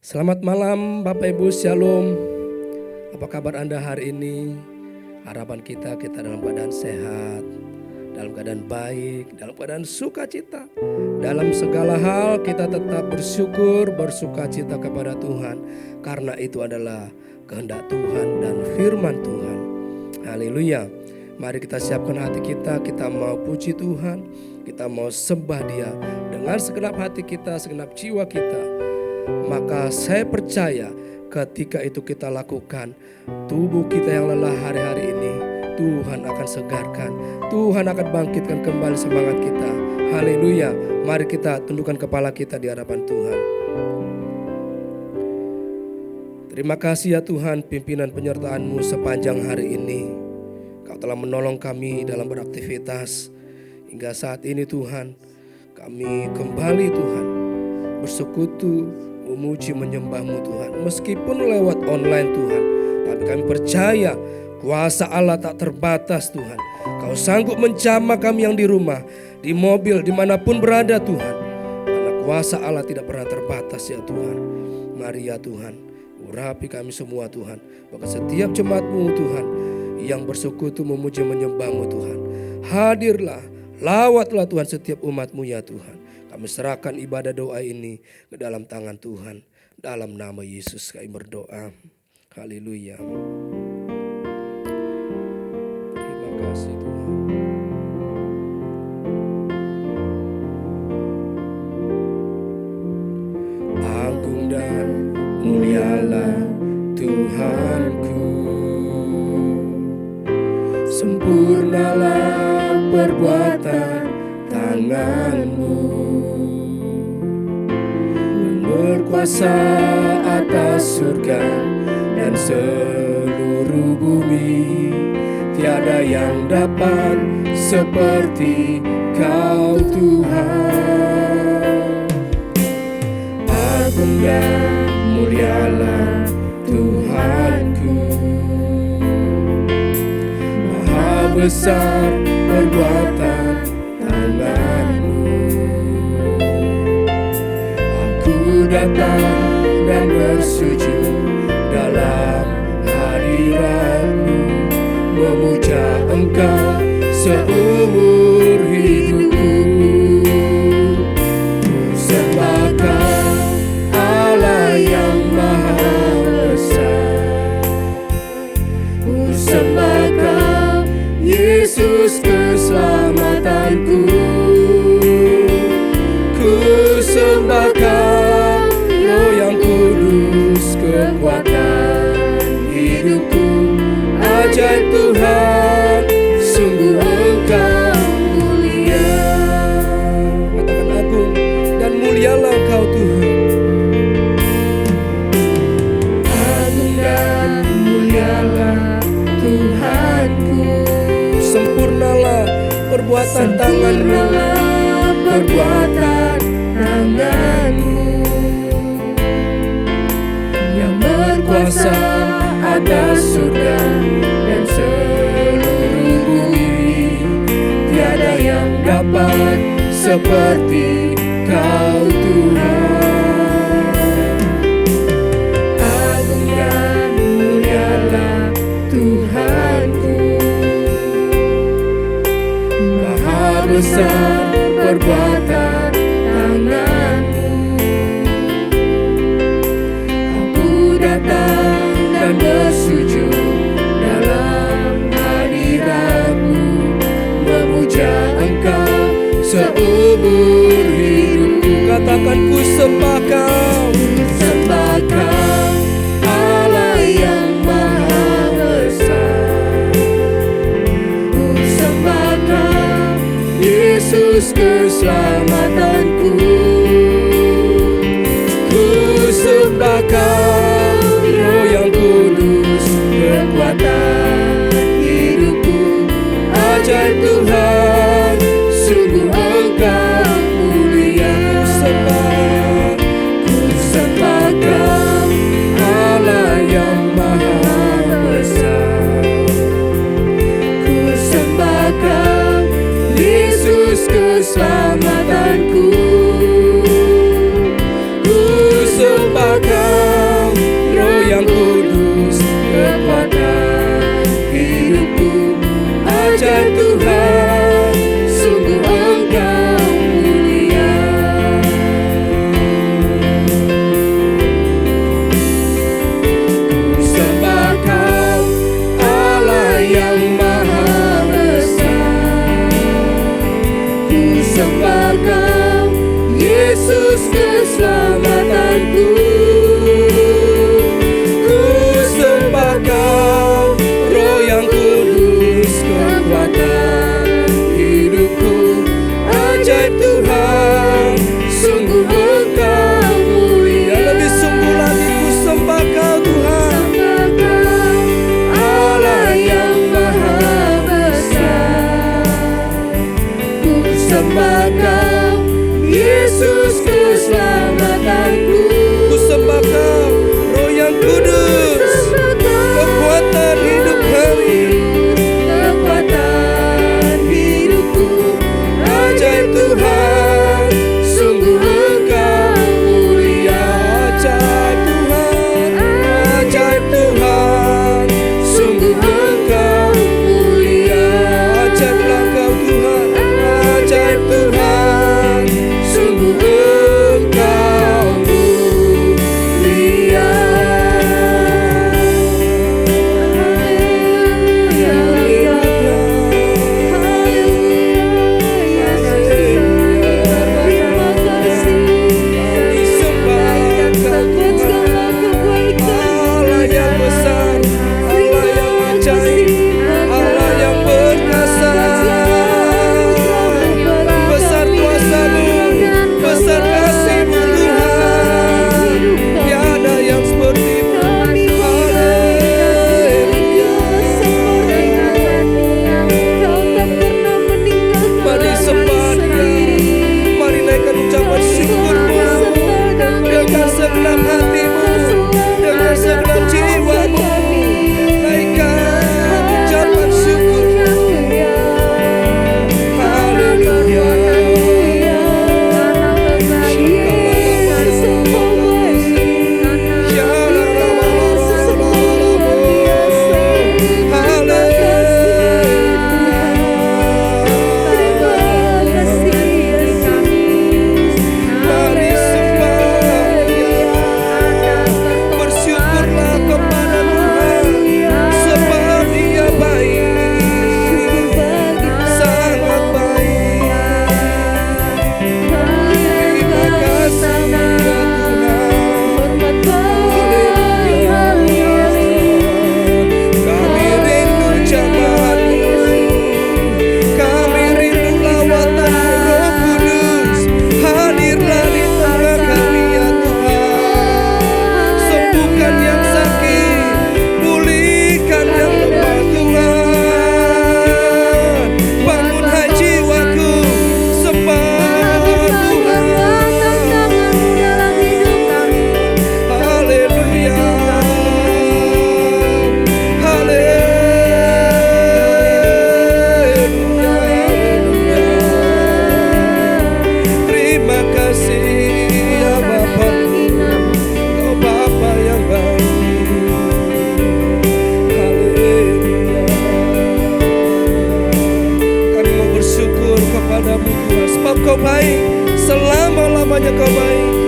Selamat malam Bapak Ibu, Shalom. Apa kabar Anda hari ini? Harapan kita dalam keadaan sehat, dalam keadaan baik, dalam keadaan sukacita. Dalam segala hal kita tetap bersyukur, bersukacita kepada Tuhan. Karena itu adalah kehendak Tuhan dan firman Tuhan. Haleluya. Mari kita siapkan hati kita mau puji Tuhan, kita mau sembah Dia dengan segenap hati kita, segenap jiwa kita. Maka saya percaya ketika itu kita lakukan, tubuh kita yang lelah hari-hari ini Tuhan akan segarkan, Tuhan akan bangkitkan kembali semangat kita. Haleluya. Mari kita tundukkan kepala kita di hadapan Tuhan. Terima kasih ya Tuhan, pimpinan penyertaan-Mu sepanjang hari ini. Kau telah menolong kami dalam beraktivitas hingga saat ini Tuhan. Kami kembali Tuhan bersekutu, memuji, menyembah-Mu Tuhan. Meskipun lewat online Tuhan, tapi kami percaya kuasa Allah tak terbatas Tuhan. Kau sanggup menjamah kami yang di rumah, di mobil, dimanapun berada Tuhan. Karena kuasa Allah tidak pernah terbatas ya Tuhan. Mari ya Tuhan, urapi kami semua Tuhan. Bahkan setiap jemaat-Mu Tuhan yang bersekutu, memuji, menyembah-Mu Tuhan. Hadirlah, lawatlah Tuhan setiap umat-Mu ya Tuhan. Kami serahkan ibadah doa ini ke dalam tangan Tuhan. Dalam nama Yesus kami berdoa. Haleluya. Terima kasih Tuhan. Agung dan mulialah Tuhanku. Sempurnalah perbuatan tangan-Mu. Berkuasa atas surga dan seluruh bumi. Tiada yang dapat seperti Kau Tuhan. Agung dan mulialah Tuhanku. Maha besar perbuatan tangan-Mu. Datang dan bersujud dalam hadirat-Mu, memuja Engkau seumur hidupku. Sembah Kau Allah yang maha besar. Sembah Kau Yesus keselamatanku. Ku sembah Kau yang kudus, kekuatan hidupku. Ajaib Tuhan, sungguh Engkau mulia. Katakan agung dan mulialah Engkau Tuhan. Agung dan mulialah Tuhanku. Sempurnalah perbuatan tangan-Mu. Perbuatan tangan-Mu kuasa atas surga dan seluruh bumi. Tiada yang dapat seperti Kau Tuhan. Agung dan mulialah Tuhanku. Maha besar perbuatan tangan-Mu. Dan bersujud dalam hadirat-Mu, memuja Engkau seumur hidupku. Katakan ku sembah Kau. Sembah Kau Allah yang maha besar. Ku sembah Kau Yesus keselamatanku. Ku sembah Kau yang kudus, kekuatan hidupku. Ajaib Tuhan, sungguh Engkau mulia. Ku sembah Kau Allah yang maha besar. Ku sembah Kau Yesus keselamatanku. Ku sembah Kau Tuhan, sungguh Engkau mulia. Ku sembah Kau, Allah yang Maha Besar. Ku sembah Kau, Yesus keselamatanku. Ku sembah Kau, Roh yang Kudus, kekuatan hidupku. Ajaib Tuhan, sungguh Engkau mulia. Lebih sungguh lagi ku sembah Kau Tuhan, Allah yang Maha Besar. Ku sembah Kau, Yesus keselamatanku. Ku sembah Kau, Roh yang Kudus, kekuatan hidup kami, kekuatan hidupku. Ajaib Tuhan, sungguh Engkau mulia. Ajaib Tuhan, ajaib Tuhan, sungguh Engkau mulia. Ajaiblah Kau Tuhan, ajaib Tuhan, sungguh Engkau mulia. Allah yang besar, Allah yang ajaib, Allah yang perkasa. Besar kuasa-Mu, besar kasih-Mu Tuhan, tiada yang seperti-Mu. Mari sembah Dia, mari naikkan ucapan syukur-Mu dengan segenap hati-Mu, dengan segenap jiwa-Mu. Naikkan ucapan syukur. Haleluya. Mari sembah Dia. Bersyukurlah kepada Tuhan, sebab Dia baik, sangat baik. Terima kasih ya Tuhan. Haleluya. Kami rindu jamaat-Mu, kami rindu lawatan-Mu Roh Kudus. Hadirlah di tengah kami ya Tuhan. Sembuhkan yang sakit, pulihkan yang lemah Tuhan. Bangunlah jiwaku, sembah Tuhan. Haleluya. Haleluya. Terima kasih ya Bapa, Kau Bapa yang baik. Haleluya. Kami mau bersyukur kepada-Mu Tuhan, sebab Kau baik, selama-lamanya Kau baik Tuhan.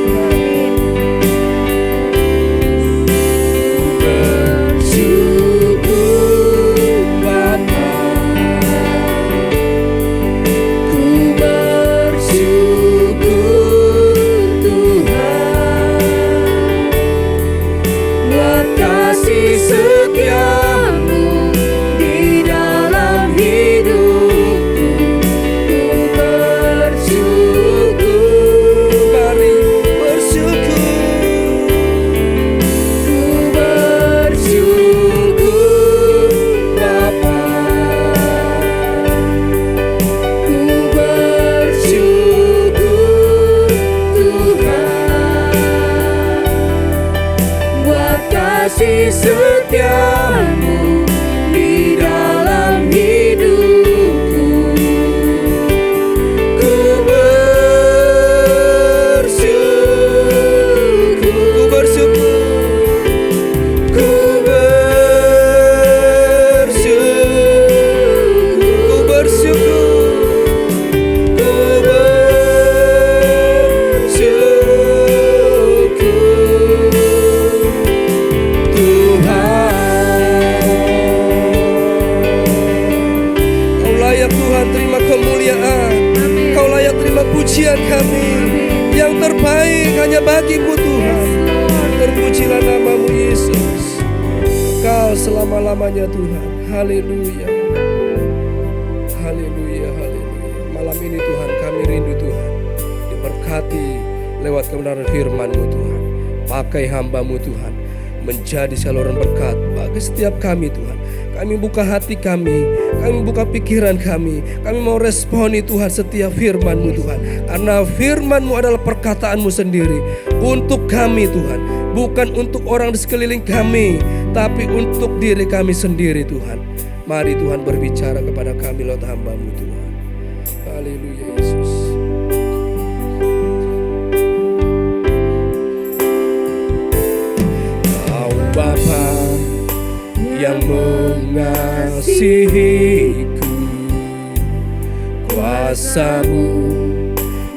Bersyukur Bapa, ku bersyukur Tuhan, buat kasih setia-Mu di dalam hidupku. Ku bersyukur, mari bersyukur. Ku bersyukur Bapa, ku bersyukur Tuhan, buat kasih setia-Mu di dalam hidupku. Ku bersyukur, ku bersyukur, ku hanya bagimu Tuhan. Terpujilah namamu Yesus, Kau selama-lamanya Tuhan. Haleluya, haleluya, haleluya. Malam ini Tuhan kami rindu Tuhan, diberkati lewat kebenaran firman-Mu Tuhan. Pakai hamba-Mu Tuhan menjadi saluran berkat bagi setiap kami Tuhan. Kami buka hati kami buka pikiran kami mau responi Tuhan setiap firman-Mu Tuhan. Karena firman-Mu adalah perkataan-Mu sendiri untuk kami Tuhan. Bukan untuk orang di sekeliling kami, tapi untuk diri kami sendiri Tuhan. Mari Tuhan berbicara kepada kami lewat hamba-Mu Tuhan. Haleluya Yesus. Kau Bapa yang mengasihiku, kuasa-Mu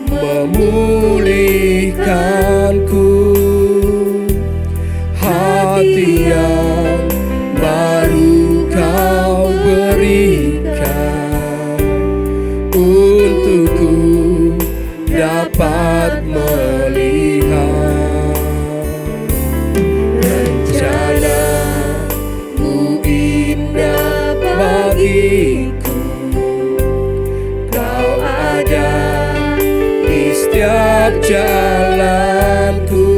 memulihkanku, hati yang baru Kau berikan untukku dapat melihat rencana-Mu indah bagiku. Kau ada di setiap jalanku,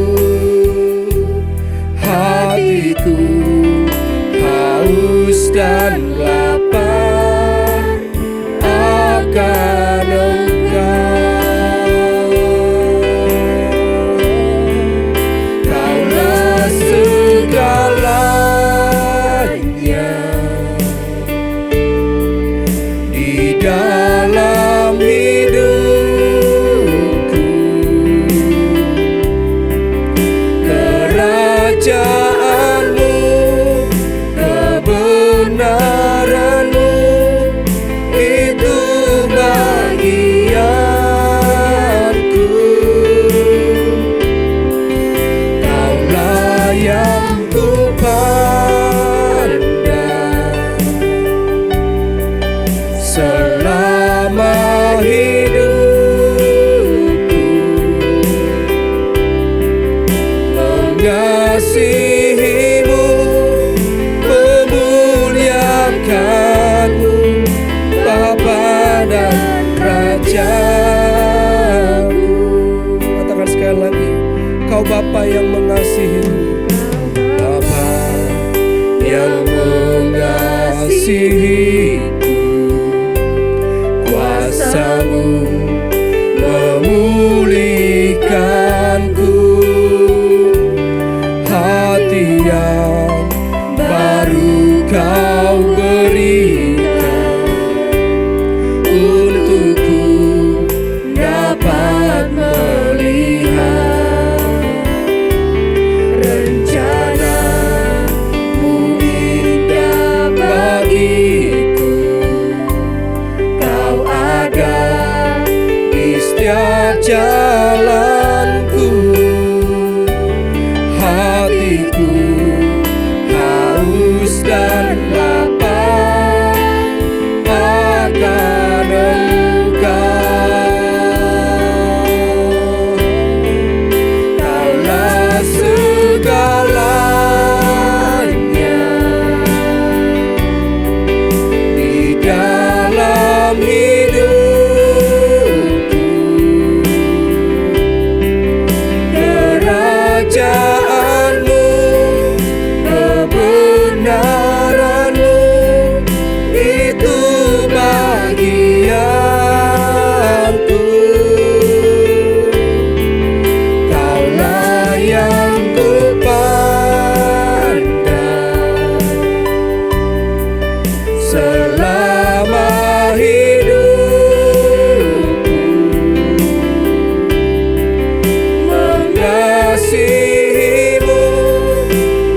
hatiku haus dan lapar akan Engkau. Kaulah segalanya di dalam hidupku. Kerajaan-Mu, kebenaran-Mu, itu bagianku. Kaulah yang kupandang selama hidupku, mengasihi-Mu, memuliakan-Mu, Bapa dan Raja-Ku. Katakan sekali lagi, Kau Bapa yang mengasihiku, Bapa yang mengasihiku, kuasa-Mu memulihkanku, hati yang baru Kau berikan untukku dapat melihat rencana-Mu indah bagiku. Kau ada di setiap jalanku, hatiku haus dan lapar akan Engkau. Kaulah segalanya di dalam hidupku. Kerajaan-Mu, kebenaran-Mu, itu bagianku. Kaulah yang kupandang selama hidupku, mengasihi-Mu,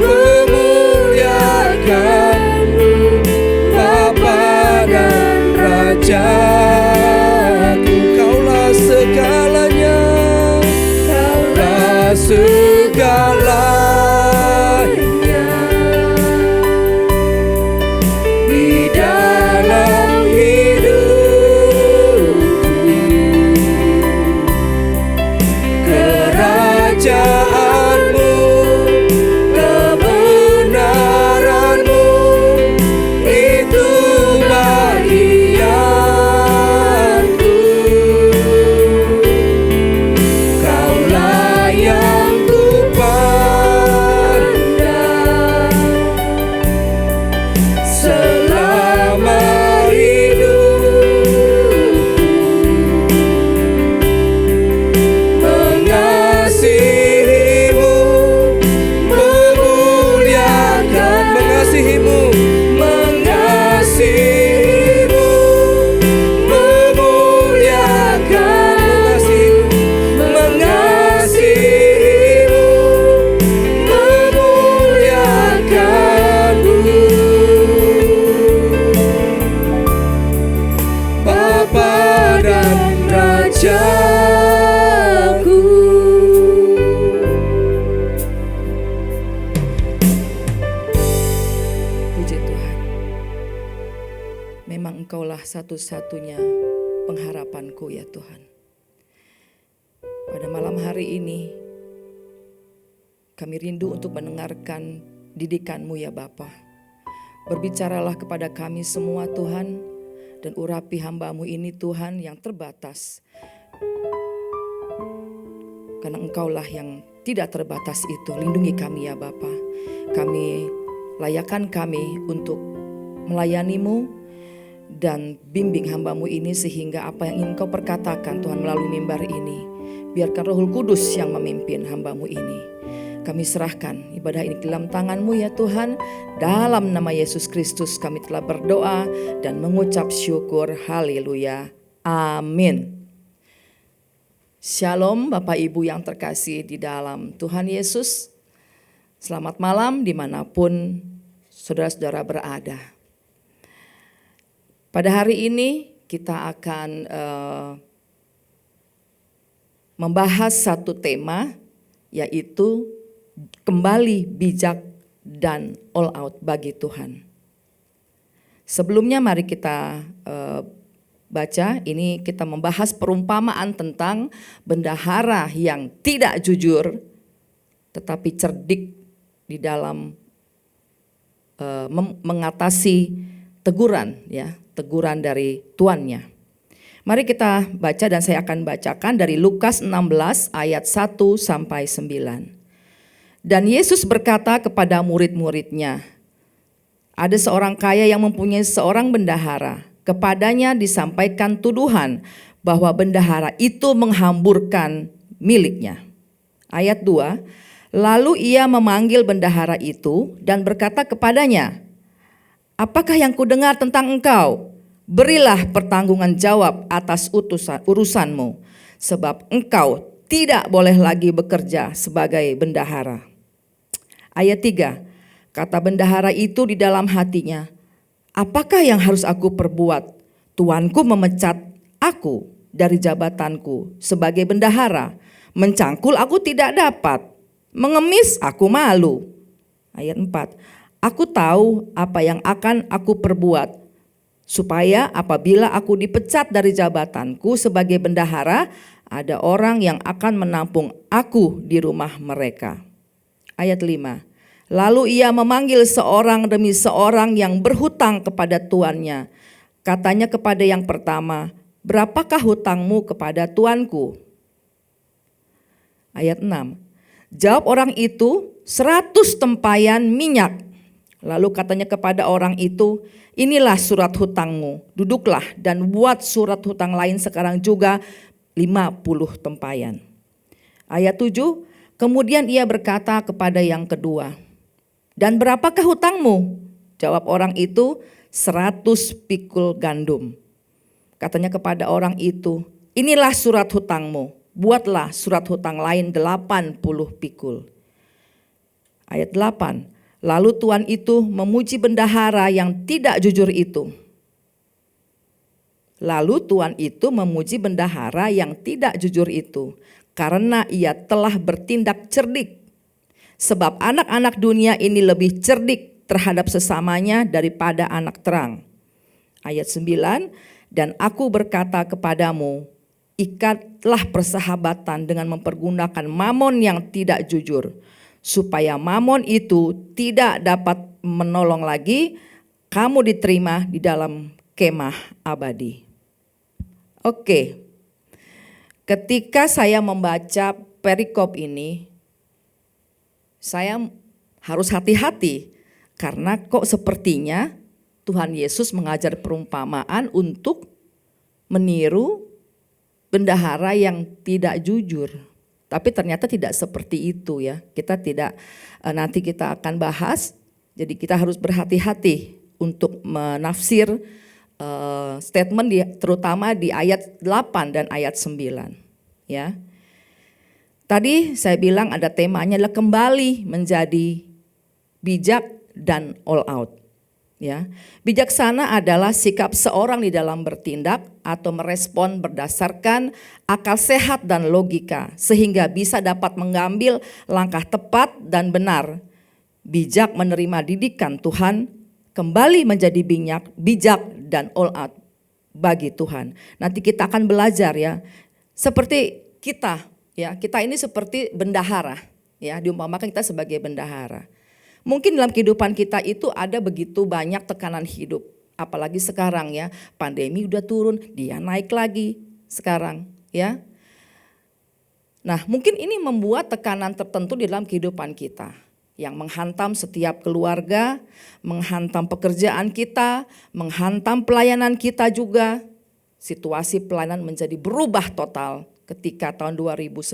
memuliakan-Mu, Bapa dan Raja-Ku. Kaulah segalanya, Kaulah segalanya di dalam hidupku. Kerajaan karena Engkaulah satu-satunya pengharapanku ya Tuhan. Pada malam hari ini kami rindu untuk mendengarkan didikan-Mu ya Bapa. Berbicaralah kepada kami semua Tuhan, dan urapi hamba-Mu ini Tuhan yang terbatas. Karena Engkaulah yang tidak terbatas itu. Lindungi kami ya Bapa. Kami layakan kami untuk melayani-Mu dan bimbing hamba-Mu ini sehingga apa yang ingin Engkau perkatakan Tuhan melalui mimbar ini, biarkan Roh Kudus yang memimpin hamba-Mu ini. Kami serahkan ibadah ini ke dalam tangan-Mu ya Tuhan. Dalam nama Yesus Kristus kami telah berdoa dan mengucap syukur. Haleluya. Amin. Shalom Bapak Ibu yang terkasih di dalam Tuhan Yesus. Selamat malam dimanapun saudara-saudara berada. Pada hari ini kita akan membahas satu tema, yaitu kembali bijak dan all out bagi Tuhan. Sebelumnya mari kita baca, ini kita membahas perumpamaan tentang bendahara yang tidak jujur tetapi cerdik di dalam mengatasi teguran ya, teguran dari tuannya. Mari kita baca dan saya akan bacakan dari Lukas 16 ayat 1 sampai 9. Dan Yesus berkata kepada murid-muridnya, ada seorang kaya yang mempunyai seorang bendahara. Kepadanya disampaikan tuduhan bahwa bendahara itu menghamburkan miliknya. Ayat 2, lalu ia memanggil bendahara itu dan berkata kepadanya, apakah yang kudengar tentang engkau? Berilah pertanggungan jawab atas urusanmu, sebab engkau tidak boleh lagi bekerja sebagai bendahara. Ayat 3, kata bendahara itu di dalam hatinya, apakah yang harus aku perbuat? Tuanku memecat aku dari jabatanku sebagai bendahara. Mencangkul aku tidak dapat, mengemis aku malu. Ayat 4, aku tahu apa yang akan aku perbuat, supaya apabila aku dipecat dari jabatanku sebagai bendahara, ada orang yang akan menampung aku di rumah mereka. Ayat 5, lalu ia memanggil seorang demi seorang yang berhutang kepada tuannya. Katanya kepada yang pertama, berapakah hutangmu kepada tuanku? Ayat 6, jawab orang itu, 100 tempayan minyak. Lalu katanya kepada orang itu, inilah surat hutangmu, duduklah dan buat surat hutang lain sekarang juga 50 tempayan. Ayat 7, kemudian ia berkata kepada yang kedua, dan berapakah hutangmu? Jawab orang itu, 100 pikul gandum. Katanya kepada orang itu, inilah surat hutangmu, buatlah surat hutang lain 80 pikul. Ayat 8, lalu tuan itu memuji bendahara yang tidak jujur itu. Lalu tuan itu memuji bendahara yang tidak jujur itu, karena ia telah bertindak cerdik. Sebab anak-anak dunia ini lebih cerdik terhadap sesamanya daripada anak terang. Ayat 9, dan aku berkata kepadamu, ikatlah persahabatan dengan mempergunakan mamon yang tidak jujur, supaya mamon itu tidak dapat menolong lagi kamu diterima di dalam kemah abadi. Oke, ketika saya membaca perikop ini, saya harus hati-hati karena kok sepertinya Tuhan Yesus mengajar perumpamaan untuk meniru bendahara yang tidak jujur. Tapi ternyata tidak seperti itu ya. Kita tidak, nanti kita akan bahas, jadi kita harus berhati-hati untuk menafsir statement terutama di ayat 8 dan ayat 9 ya. Tadi saya bilang ada temanya adalah kembali menjadi bijak dan all out ya. Bijaksana adalah sikap seorang di dalam bertindak atau merespon berdasarkan akal sehat dan logika sehingga bisa dapat mengambil langkah tepat dan benar. Bijak menerima didikan Tuhan kembali menjadi bijak dan all out bagi Tuhan. Nanti kita akan belajar ya, seperti kita ya, kita ini seperti bendahara ya, diumpamakan kita sebagai bendahara. Mungkin dalam kehidupan kita itu ada begitu banyak tekanan hidup, apalagi sekarang ya, pandemi udah turun, dia naik lagi sekarang ya. Nah, mungkin ini membuat tekanan tertentu di dalam kehidupan kita yang menghantam setiap keluarga, menghantam pekerjaan kita, menghantam pelayanan kita juga. Situasi pelayanan menjadi berubah total ketika tahun 2019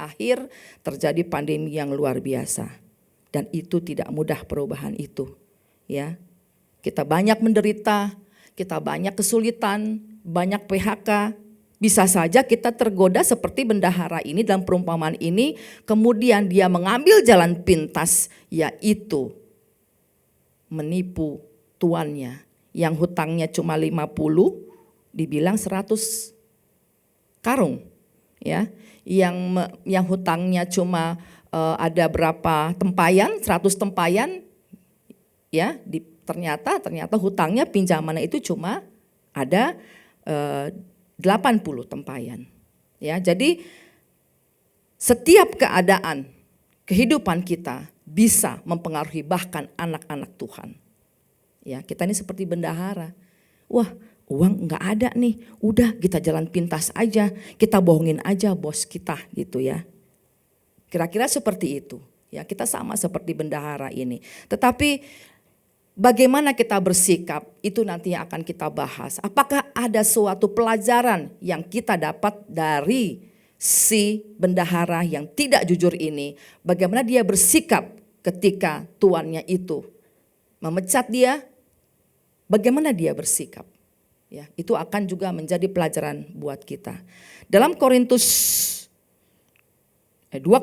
akhir terjadi pandemi yang luar biasa. Dan itu tidak mudah perubahan itu, ya. Kita banyak menderita, kita banyak kesulitan, banyak PHK. Bisa saja kita tergoda seperti bendahara ini dalam perumpamaan ini, kemudian dia mengambil jalan pintas, yaitu menipu tuannya yang hutangnya cuma 50, dibilang 100 karung, ya. Yang hutangnya cuma ada berapa tempayan, 100 tempayan, ya. Ternyata hutangnya pinjamannya itu cuma ada 80 tempayan. Ya, jadi setiap keadaan kehidupan kita bisa mempengaruhi bahkan anak-anak Tuhan. Ya, kita ini seperti bendahara. Wah, uang enggak ada nih. Udah kita jalan pintas aja, kita bohongin aja bos kita gitu ya. Kira-kira seperti itu. Ya, kita sama seperti bendahara ini. Tetapi bagaimana kita bersikap itu nanti yang akan kita bahas. Apakah ada suatu pelajaran yang kita dapat dari si bendahara yang tidak jujur ini? Bagaimana dia bersikap ketika tuannya itu memecat dia? Bagaimana dia bersikap? Ya, itu akan juga menjadi pelajaran buat kita. Dalam 2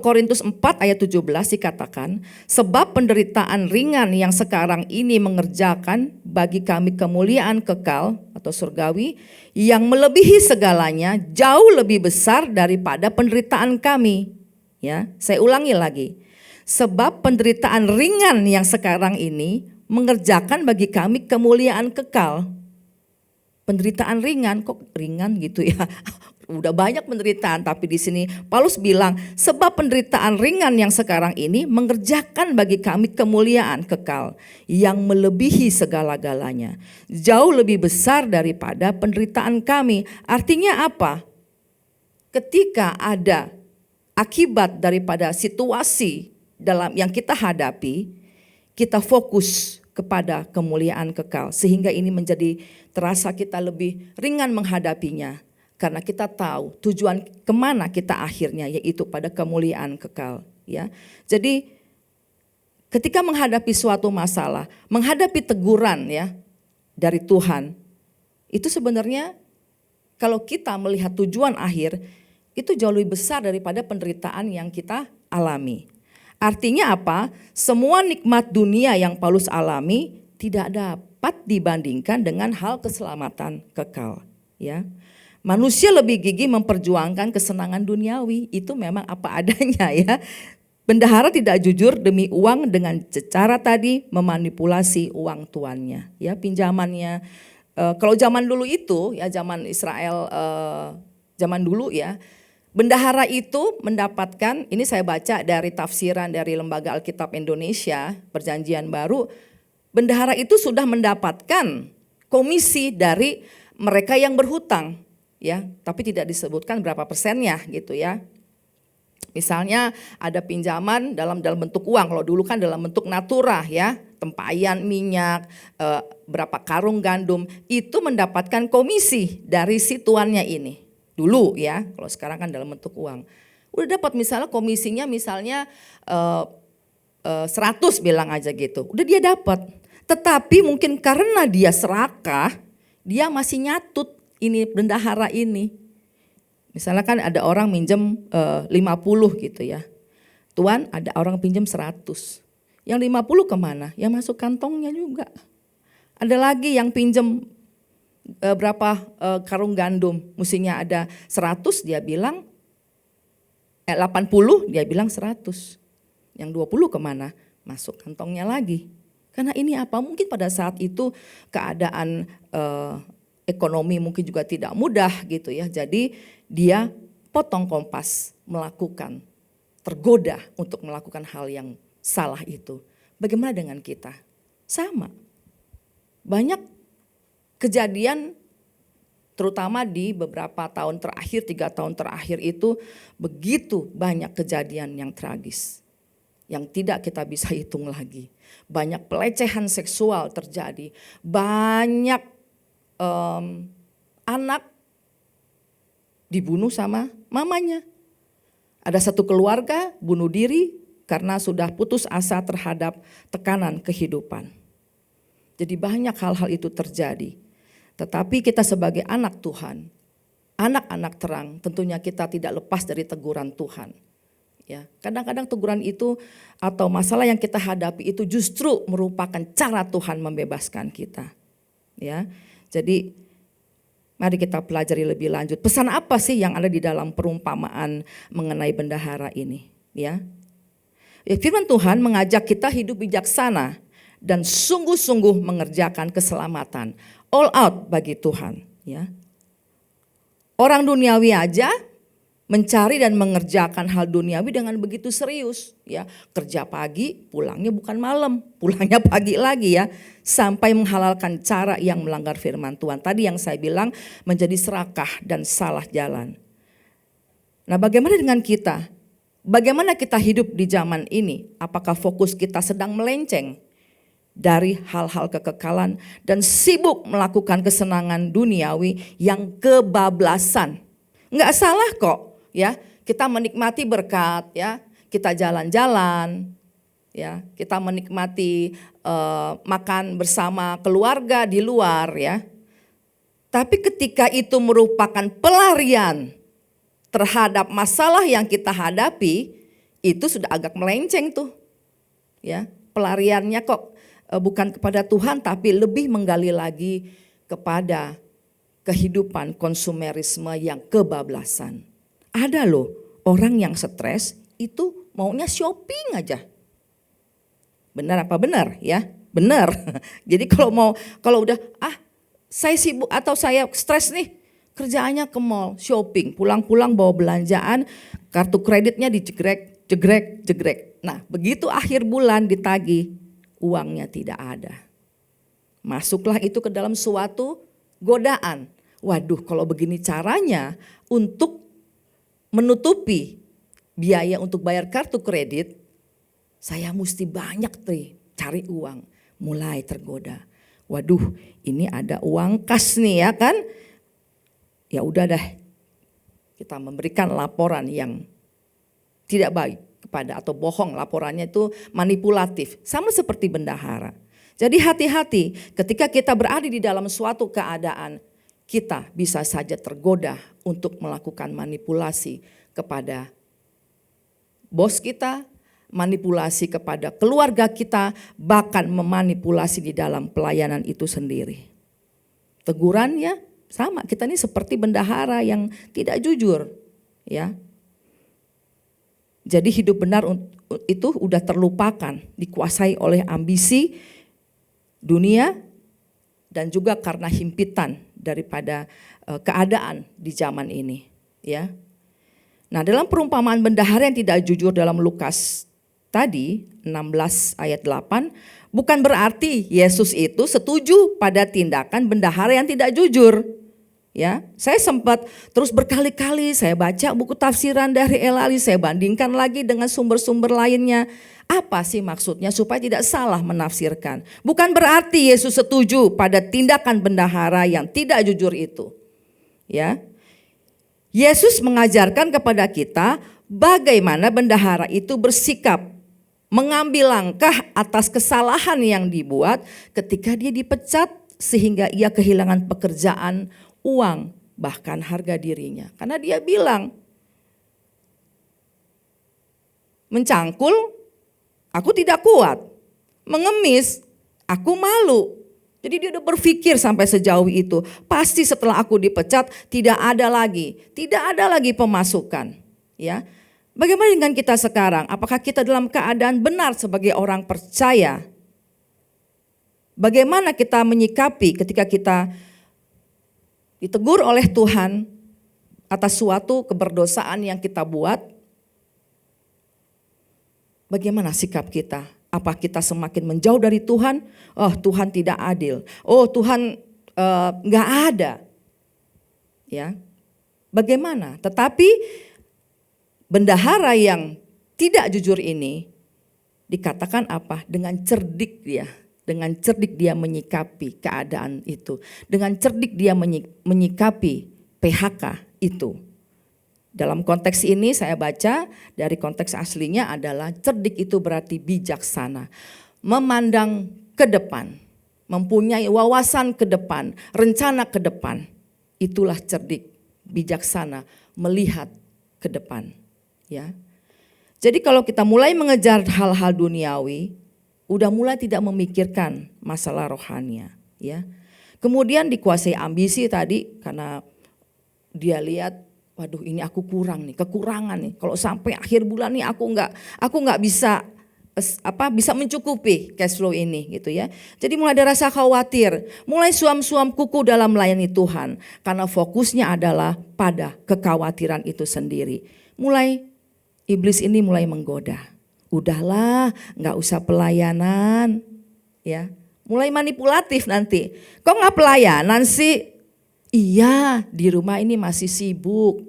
Korintus 4 ayat 17 dikatakan, sebab penderitaan ringan yang sekarang ini mengerjakan bagi kami kemuliaan kekal atau surgawi yang melebihi segalanya, jauh lebih besar daripada penderitaan kami. Ya, saya ulangi lagi. Sebab penderitaan ringan yang sekarang ini mengerjakan bagi kami kemuliaan kekal. Penderitaan ringan, kok ringan gitu ya? Udah banyak penderitaan, tapi di sini Paulus bilang sebab penderitaan ringan yang sekarang ini mengerjakan bagi kami kemuliaan kekal yang melebihi segala-galanya, jauh lebih besar daripada penderitaan kami. Artinya apa? Ketika ada akibat daripada situasi dalam yang kita hadapi, kita fokus kepada kemuliaan kekal sehingga ini menjadi terasa kita lebih ringan menghadapinya. Karena kita tahu tujuan kemana kita akhirnya, yaitu pada kemuliaan kekal. Ya, jadi ketika menghadapi suatu masalah, menghadapi teguran ya dari Tuhan, itu sebenarnya kalau kita melihat tujuan akhir, itu jauh lebih besar daripada penderitaan yang kita alami. Artinya apa? Semua nikmat dunia yang Paulus alami tidak dapat dibandingkan dengan hal keselamatan kekal. Ya. Manusia lebih gigih memperjuangkan kesenangan duniawi, itu memang apa adanya ya. Bendahara tidak jujur demi uang dengan cara tadi memanipulasi uang tuannya, ya pinjamannya. Kalau zaman dulu itu, ya zaman Israel, zaman dulu ya, bendahara itu mendapatkan, ini saya baca dari tafsiran dari Lembaga Alkitab Indonesia, Perjanjian Baru, bendahara itu sudah mendapatkan komisi dari mereka yang berhutang. Ya, tapi tidak disebutkan berapa persennya gitu ya. Misalnya ada pinjaman dalam bentuk uang, kalau dulu kan dalam bentuk natura ya, tempayan minyak, berapa karung gandum, itu mendapatkan komisi dari si tuannya ini. Dulu ya, kalau sekarang kan dalam bentuk uang. Udah dapat misalnya komisinya misalnya 100 bilang aja gitu, udah dia dapat. Tetapi mungkin karena dia serakah, dia masih nyatut. Ini bendahara ini, misalnya kan ada orang minjem 50 gitu ya, Tuan ada orang pinjam 100, yang 50 kemana? Ya masuk kantongnya juga. Ada lagi yang pinjam berapa karung gandum, mestinya ada 100 dia bilang, 80 dia bilang 100, yang 20 kemana? Masuk kantongnya lagi. Karena ini apa? Mungkin pada saat itu keadaan ekonomi mungkin juga tidak mudah gitu ya. Jadi dia potong kompas, melakukan, tergoda untuk melakukan hal yang salah itu. Bagaimana dengan kita? Sama. Banyak kejadian terutama di beberapa tahun terakhir, 3 tahun terakhir itu begitu banyak kejadian yang tragis. Yang tidak kita bisa hitung lagi. Banyak pelecehan seksual terjadi. Banyak anak dibunuh sama mamanya. Ada satu keluarga bunuh diri karena sudah putus asa terhadap tekanan kehidupan. Jadi banyak hal-hal itu terjadi. Tetapi kita sebagai anak Tuhan, anak-anak terang, tentunya kita tidak lepas dari teguran Tuhan. Ya, kadang-kadang teguran itu atau masalah yang kita hadapi itu justru merupakan cara Tuhan membebaskan kita. Ya, jadi mari kita pelajari lebih lanjut. Pesan apa sih yang ada di dalam perumpamaan mengenai bendahara ini? Ya, firman Tuhan mengajak kita hidup bijaksana dan sungguh-sungguh mengerjakan keselamatan. All out bagi Tuhan. Ya. Orang duniawi aja mencari dan mengerjakan hal duniawi dengan begitu serius. Ya. Kerja pagi, pulangnya bukan malam, pulangnya pagi lagi ya. Sampai menghalalkan cara yang melanggar firman Tuhan. Tadi yang saya bilang menjadi serakah dan salah jalan. Nah, bagaimana dengan kita? Bagaimana kita hidup di zaman ini? Apakah fokus kita sedang melenceng dari hal-hal kekekalan dan sibuk melakukan kesenangan duniawi yang kebablasan? Enggak salah kok ya, kita menikmati berkat ya, kita jalan-jalan ya, kita menikmati makan bersama keluarga di luar ya. Tapi ketika itu merupakan pelarian terhadap masalah yang kita hadapi, itu sudah agak melenceng tuh. Ya, pelariannya kok bukan kepada Tuhan tapi lebih menggali lagi kepada kehidupan konsumerisme yang kebablasan. Ada loh orang yang stres itu maunya shopping aja. Benar apa benar ya? Benar. Jadi kalau udah saya sibuk atau saya stres nih, kerjaannya ke mall, shopping, pulang-pulang bawa belanjaan, kartu kreditnya jegrek. Nah, begitu akhir bulan ditagih, uangnya tidak ada. Masuklah itu ke dalam suatu godaan. Waduh, kalau begini caranya untuk menutupi biaya untuk bayar kartu kredit, saya mesti banyak cari uang. Mulai tergoda. Waduh, ini ada uang kas nih ya kan? Ya udah deh, kita memberikan laporan yang tidak baik kepada atau bohong, laporannya itu manipulatif, sama seperti bendahara. Jadi hati-hati ketika kita berada di dalam suatu keadaan, kita bisa saja tergoda untuk melakukan manipulasi kepada bos kita, manipulasi kepada keluarga kita, bahkan memanipulasi di dalam pelayanan itu sendiri. Tegurannya sama, kita ini seperti bendahara yang tidak jujur, ya. Jadi hidup benar itu udah terlupakan, dikuasai oleh ambisi dunia dan juga karena himpitan daripada keadaan di zaman ini, ya. Nah, dalam perumpamaan bendahara yang tidak jujur dalam Lukas tadi 16 ayat 8, bukan berarti Yesus itu setuju pada tindakan bendahara yang tidak jujur. Ya, saya sempat terus berkali-kali saya baca buku tafsiran dari Elali, saya bandingkan lagi dengan sumber-sumber lainnya. Apa sih maksudnya supaya tidak salah menafsirkan? Bukan berarti Yesus setuju pada tindakan bendahara yang tidak jujur itu. Ya. Yesus mengajarkan kepada kita bagaimana bendahara itu bersikap, mengambil langkah atas kesalahan yang dibuat ketika dia dipecat sehingga ia kehilangan pekerjaan, uang, bahkan harga dirinya. Karena dia bilang, mencangkul, aku tidak kuat. Mengemis, aku malu. Jadi dia udah berpikir sampai sejauh itu. Pasti setelah aku dipecat tidak ada lagi pemasukan. Ya, bagaimana dengan kita sekarang? Apakah kita dalam keadaan benar sebagai orang percaya? bagaimana kita menyikapi ketika kita ditegur oleh Tuhan atas suatu keberdosaan yang kita buat? Bagaimana sikap kita? Apa kita semakin menjauh dari Tuhan? Oh, Tuhan tidak adil. Oh, Tuhan nggak ada. Ya, bagaimana? Tetapi bendahara yang tidak jujur ini dikatakan apa? Dengan cerdik dia. Dengan cerdik dia menyikapi keadaan itu. Dengan cerdik dia menyikapi PHK itu. Dalam konteks ini saya baca dari konteks aslinya adalah cerdik itu berarti bijaksana. Memandang ke depan, mempunyai wawasan ke depan, rencana ke depan. Itulah cerdik, bijaksana, melihat ke depan. Ya. Jadi kalau kita mulai mengejar hal-hal duniawi, udah mulai tidak memikirkan masalah rohania. Ya. Kemudian dikuasai ambisi tadi karena dia lihat, waduh ini aku kurang nih, kekurangan nih. Kalau sampai akhir bulan nih aku nggak bisa mencukupi cash flow ini gitu ya. Jadi mulai ada rasa khawatir, mulai suam-suam kuku dalam melayani Tuhan karena fokusnya adalah pada kekhawatiran itu sendiri. Mulai iblis ini mulai menggoda. Udahlah, nggak usah pelayanan, ya. Mulai manipulatif nanti. Kok nggak pelayanan sih? Iya, di rumah ini masih sibuk.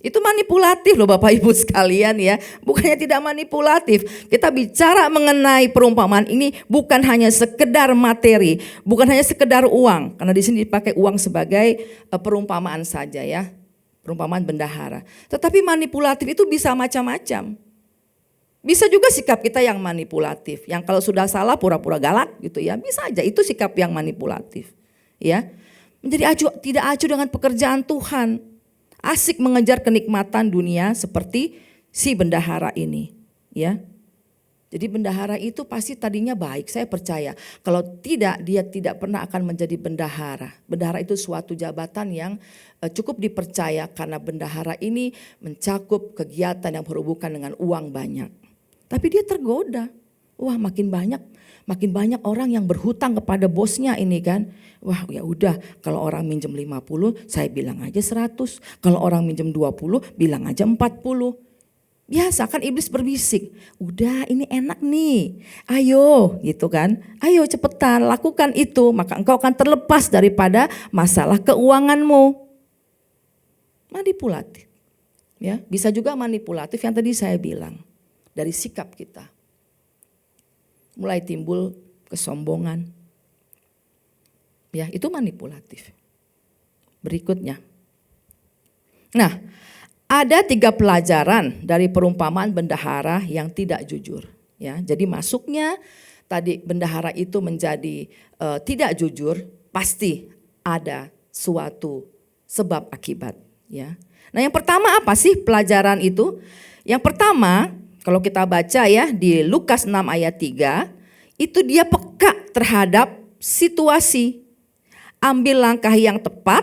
Itu manipulatif loh Bapak Ibu sekalian ya. Bukannya tidak manipulatif. Kita bicara mengenai perumpamaan ini bukan hanya sekedar materi, bukan hanya sekedar uang. Karena di sini dipakai uang sebagai perumpamaan saja ya. Perumpamaan bendahara. Tetapi manipulatif itu bisa macam-macam. Bisa juga sikap kita yang manipulatif. Yang kalau sudah salah pura-pura galak gitu ya. Bisa aja itu sikap yang manipulatif. Ya. Menjadi tidak acuh dengan pekerjaan Tuhan. Asik mengejar kenikmatan dunia seperti si bendahara ini. Ya. Jadi bendahara itu pasti tadinya baik, saya percaya. Kalau tidak, dia tidak pernah akan menjadi bendahara. Bendahara itu suatu jabatan yang cukup dipercaya karena bendahara ini mencakup kegiatan yang berhubungan dengan uang banyak. Tapi dia tergoda. Wah, makin banyak orang yang berhutang kepada bosnya ini kan. Wah, ya udah, kalau orang minjem 50, saya bilang aja 100. Kalau orang minjem 20, bilang aja 40. Biasa kan iblis berbisik. Udah, ini enak nih. Ayo, gitu kan. Ayo cepetan lakukan itu, maka engkau akan terlepas daripada masalah keuanganmu. Manipulatif. Ya, bisa juga manipulatif yang tadi saya bilang. Dari sikap kita. Mulai timbul kesombongan. Ya, itu manipulatif. Berikutnya. Nah, ada 3 pelajaran dari perumpamaan bendahara yang tidak jujur. Ya, jadi masuknya tadi bendahara itu menjadi tidak jujur, pasti ada suatu sebab akibat. Ya. Nah, yang pertama apa sih pelajaran itu? Yang pertama, kalau kita baca ya di Lukas 6 ayat 3, itu dia peka terhadap situasi. Ambil langkah yang tepat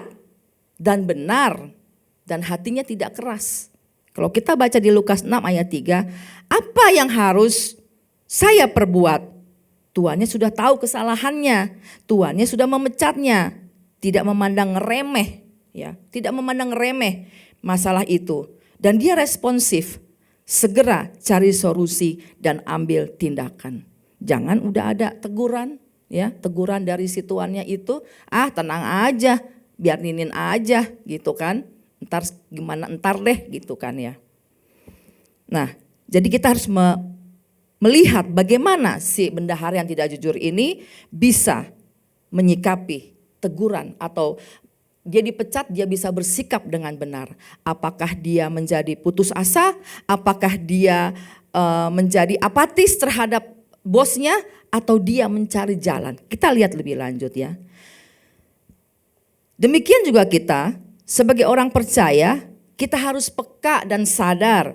dan benar dan hatinya tidak keras. Kalau kita baca di Lukas 6 ayat 3, apa yang harus saya perbuat? Tuannya sudah tahu kesalahannya, tuannya sudah memecatnya, tidak memandang remeh, ya, tidak memandang remeh masalah itu. Dan dia responsif. Segera cari solusi dan ambil tindakan. Jangan udah ada teguran, ya, teguran dari si tuannya itu, tenang aja, biar ninin aja gitu kan. Ntar gimana entar deh gitu kan ya. Nah, jadi kita harus melihat bagaimana si bendahara yang tidak jujur ini bisa menyikapi teguran atau dia dipecat, dia bisa bersikap dengan benar. Apakah dia menjadi putus asa? Apakah dia menjadi apatis terhadap bosnya? Atau dia mencari jalan? Kita lihat lebih lanjut ya. Demikian juga kita sebagai orang percaya, kita harus peka dan sadar.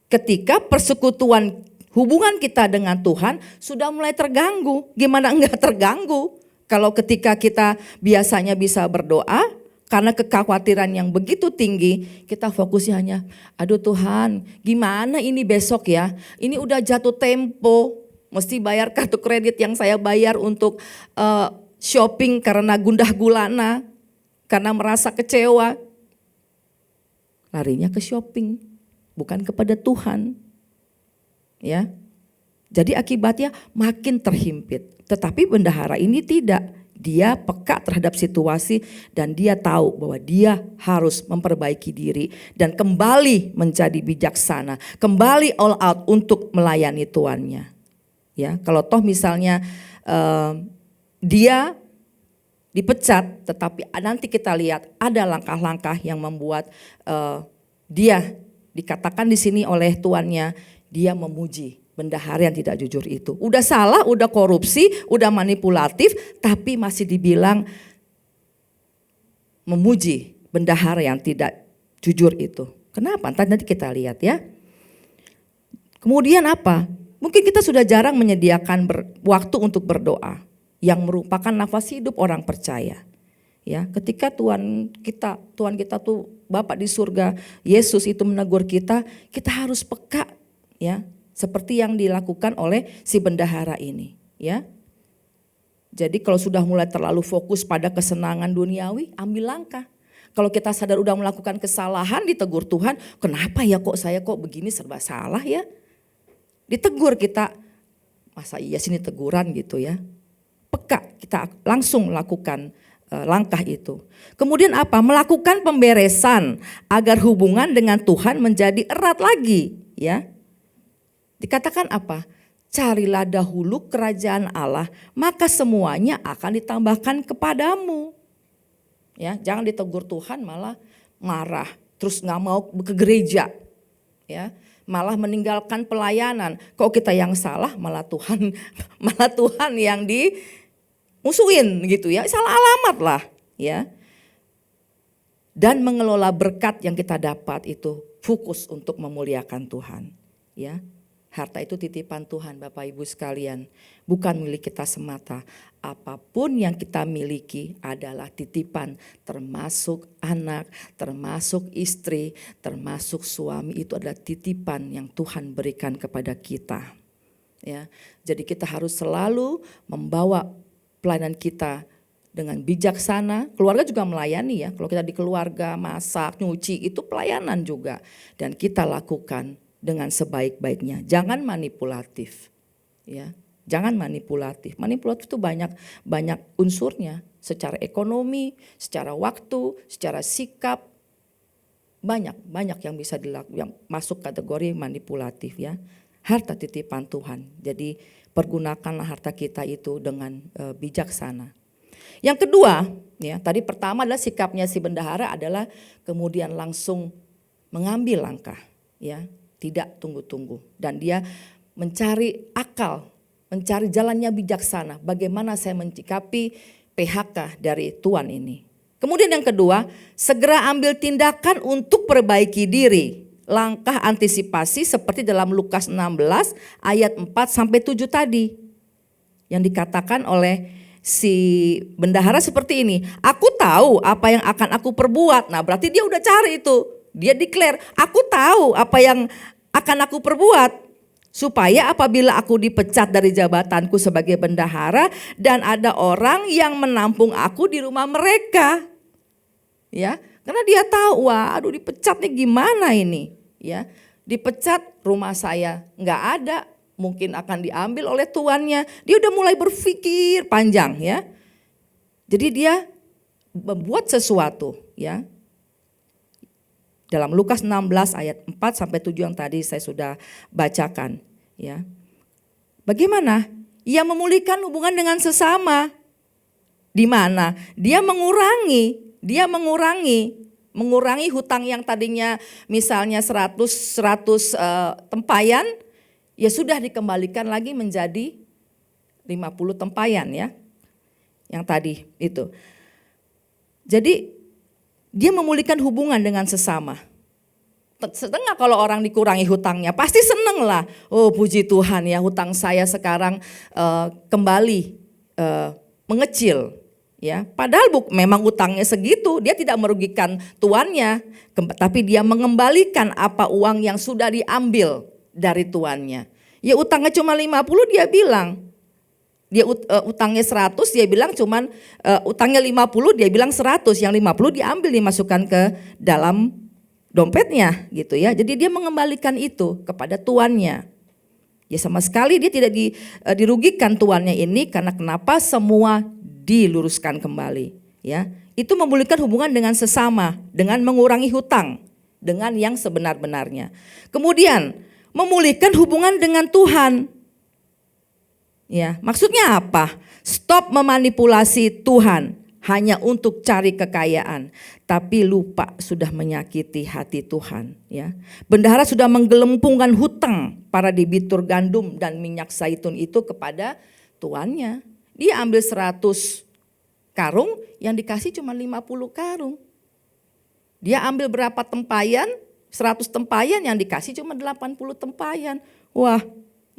Ketika persekutuan hubungan kita dengan Tuhan sudah mulai terganggu. Gimana enggak terganggu? Kalau ketika kita biasanya bisa berdoa, karena kekhawatiran yang begitu tinggi, kita fokusnya hanya, aduh Tuhan gimana ini besok ya, ini udah jatuh tempo, mesti bayar kartu kredit yang saya bayar untuk shopping karena gundah gulana, karena merasa kecewa. Larinya ke shopping, bukan kepada Tuhan. Ya. Jadi akibatnya makin terhimpit. Tetapi bendahara ini tidak. Dia peka terhadap situasi dan dia tahu bahwa dia harus memperbaiki diri dan kembali menjadi bijaksana, kembali all out untuk melayani tuannya. Ya, kalau toh misalnya dia dipecat, tetapi nanti kita lihat ada langkah-langkah yang membuat dia dikatakan di sini oleh tuannya, dia memuji bendahara yang tidak jujur itu. Udah salah, udah korupsi, udah manipulatif, tapi masih dibilang memuji bendahara yang tidak jujur itu. Kenapa? Nanti kita lihat ya. Kemudian apa? Mungkin kita sudah jarang menyediakan waktu untuk berdoa yang merupakan nafas hidup orang percaya. Ya, ketika Tuhan kita tuh Bapa di surga, Yesus itu menegur kita, kita harus peka ya. Seperti yang dilakukan oleh si bendahara ini, ya. Jadi kalau sudah mulai terlalu fokus pada kesenangan duniawi, ambil langkah. Kalau kita sadar udah melakukan kesalahan, ditegur Tuhan, kenapa ya saya kok begini serba salah ya? Ditegur kita, masa iya sini teguran gitu ya. Peka, kita langsung lakukan langkah itu. Kemudian apa? Melakukan pemberesan agar hubungan dengan Tuhan menjadi erat lagi, ya. Dikatakan apa? Carilah dahulu kerajaan Allah, maka semuanya akan ditambahkan kepadamu. Ya, jangan ditegur Tuhan malah marah, terus nggak mau ke gereja, ya, malah meninggalkan pelayanan. Kok kita yang salah, malah Tuhan yang dimusuhin gitu ya, salah alamat lah, ya. Dan mengelola berkat yang kita dapat itu fokus untuk memuliakan Tuhan, ya. Harta itu titipan Tuhan Bapak Ibu sekalian, bukan milik kita semata. Apapun yang kita miliki adalah titipan, termasuk anak, termasuk istri, termasuk suami, itu adalah titipan yang Tuhan berikan kepada kita. Ya, jadi kita harus selalu membawa pelayanan kita dengan bijaksana. Keluarga juga melayani ya, kalau kita di keluarga masak, nyuci, itu pelayanan juga. Dan kita lakukan dengan sebaik-baiknya, jangan manipulatif, ya, jangan manipulatif. Manipulatif itu banyak unsurnya, secara ekonomi, secara waktu, secara sikap, banyak yang bisa dilakukan, yang masuk kategori manipulatif ya. Harta titipan Tuhan, jadi pergunakanlah harta kita itu dengan bijaksana. Yang kedua, ya, tadi pertama adalah sikapnya si bendahara adalah kemudian langsung mengambil langkah, ya. Tidak tunggu-tunggu, dan dia mencari akal, mencari jalannya bijaksana. Bagaimana saya mencikapi PHK dari tuan ini. Kemudian yang kedua, segera ambil tindakan untuk perbaiki diri. Langkah antisipasi seperti dalam Lukas 16 ayat 4-7 tadi. Yang dikatakan oleh si bendahara seperti ini. Aku tahu apa yang akan aku perbuat. Nah berarti dia udah cari itu. Dia declare, aku tahu apa yang akan aku perbuat. Supaya apabila aku dipecat dari jabatanku sebagai bendahara dan ada orang yang menampung aku di rumah mereka. Ya, karena dia tahu, wah aduh dipecat nih gimana ini. Ya, dipecat rumah saya nggak ada, mungkin akan diambil oleh tuannya. Dia udah mulai berpikir panjang ya. Jadi dia membuat sesuatu ya. Dalam Lukas 16 ayat 4-7 yang tadi saya sudah bacakan, ya. Bagaimana? Ia memulihkan hubungan dengan sesama. Di mana? Dia mengurangi hutang yang tadinya misalnya 100 tempayan, ya sudah dikembalikan lagi menjadi 50 tempayan ya. Yang tadi itu. Jadi dia memulihkan hubungan dengan sesama. Setengah kalau orang dikurangi hutangnya, pasti seneng lah. Oh puji Tuhan ya, hutang saya sekarang kembali mengecil. Ya, padahal memang hutangnya segitu, dia tidak merugikan tuannya, tapi dia mengembalikan apa uang yang sudah diambil dari tuannya. Ya utangnya cuma 50 dia bilang. Dia utangnya 100 dia bilang cuman utangnya 50 dia bilang 100, yang 50 diambil dimasukkan ke dalam dompetnya gitu ya. Jadi dia mengembalikan itu kepada tuannya. Ya sama sekali dia tidak dirugikan tuannya ini, karena kenapa? Semua diluruskan kembali ya. Itu memulihkan hubungan dengan sesama, dengan mengurangi hutang dengan yang sebenar-benarnya. Kemudian memulihkan hubungan dengan Tuhan. Ya, maksudnya apa? Stop memanipulasi Tuhan hanya untuk cari kekayaan, tapi lupa sudah menyakiti hati Tuhan. Ya, bendahara sudah menggelempungkan hutang para debitur gandum dan minyak zaitun itu kepada tuannya. Dia ambil 100 karung, yang dikasih cuma 50 karung. Dia ambil berapa tempayan? 100 tempayan, yang dikasih cuma 80 tempayan. Wah,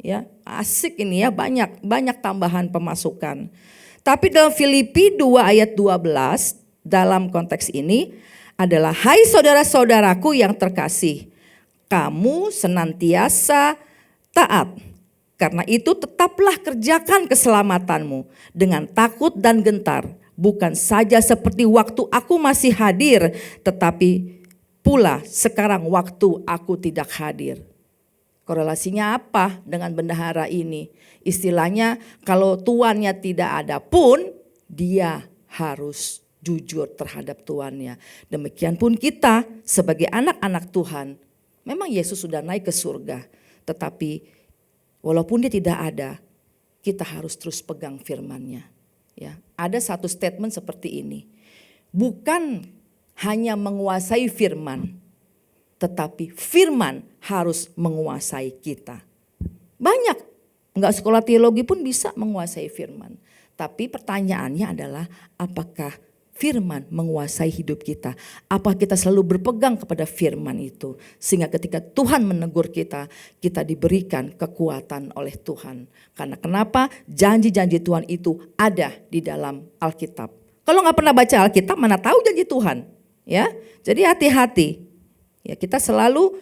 ya, asik ini ya, banyak tambahan pemasukan. Tapi dalam Filipi 2 ayat 12 dalam konteks ini adalah, hai saudara-saudaraku yang terkasih, kamu senantiasa taat. Karena itu tetaplah kerjakan keselamatanmu dengan takut dan gentar, bukan saja seperti waktu aku masih hadir, tetapi pula sekarang waktu aku tidak hadir. Korelasinya apa dengan bendahara ini? Istilahnya kalau tuannya tidak ada pun dia harus jujur terhadap tuannya. Demikian pun kita sebagai anak-anak Tuhan. Memang Yesus sudah naik ke surga, tetapi walaupun dia tidak ada, kita harus terus pegang firman-Nya. Ya, ada satu statement seperti ini. Bukan hanya menguasai firman, tetapi firman harus menguasai kita. Banyak, enggak sekolah teologi pun bisa menguasai firman. Tapi pertanyaannya adalah, apakah firman menguasai hidup kita? Apa kita selalu berpegang kepada firman itu? Sehingga ketika Tuhan menegur kita, kita diberikan kekuatan oleh Tuhan. Karena kenapa? Janji-janji Tuhan itu ada di dalam Alkitab. Kalau nggak pernah baca Alkitab, mana tahu janji Tuhan? Ya, jadi hati-hati. Ya, kita selalu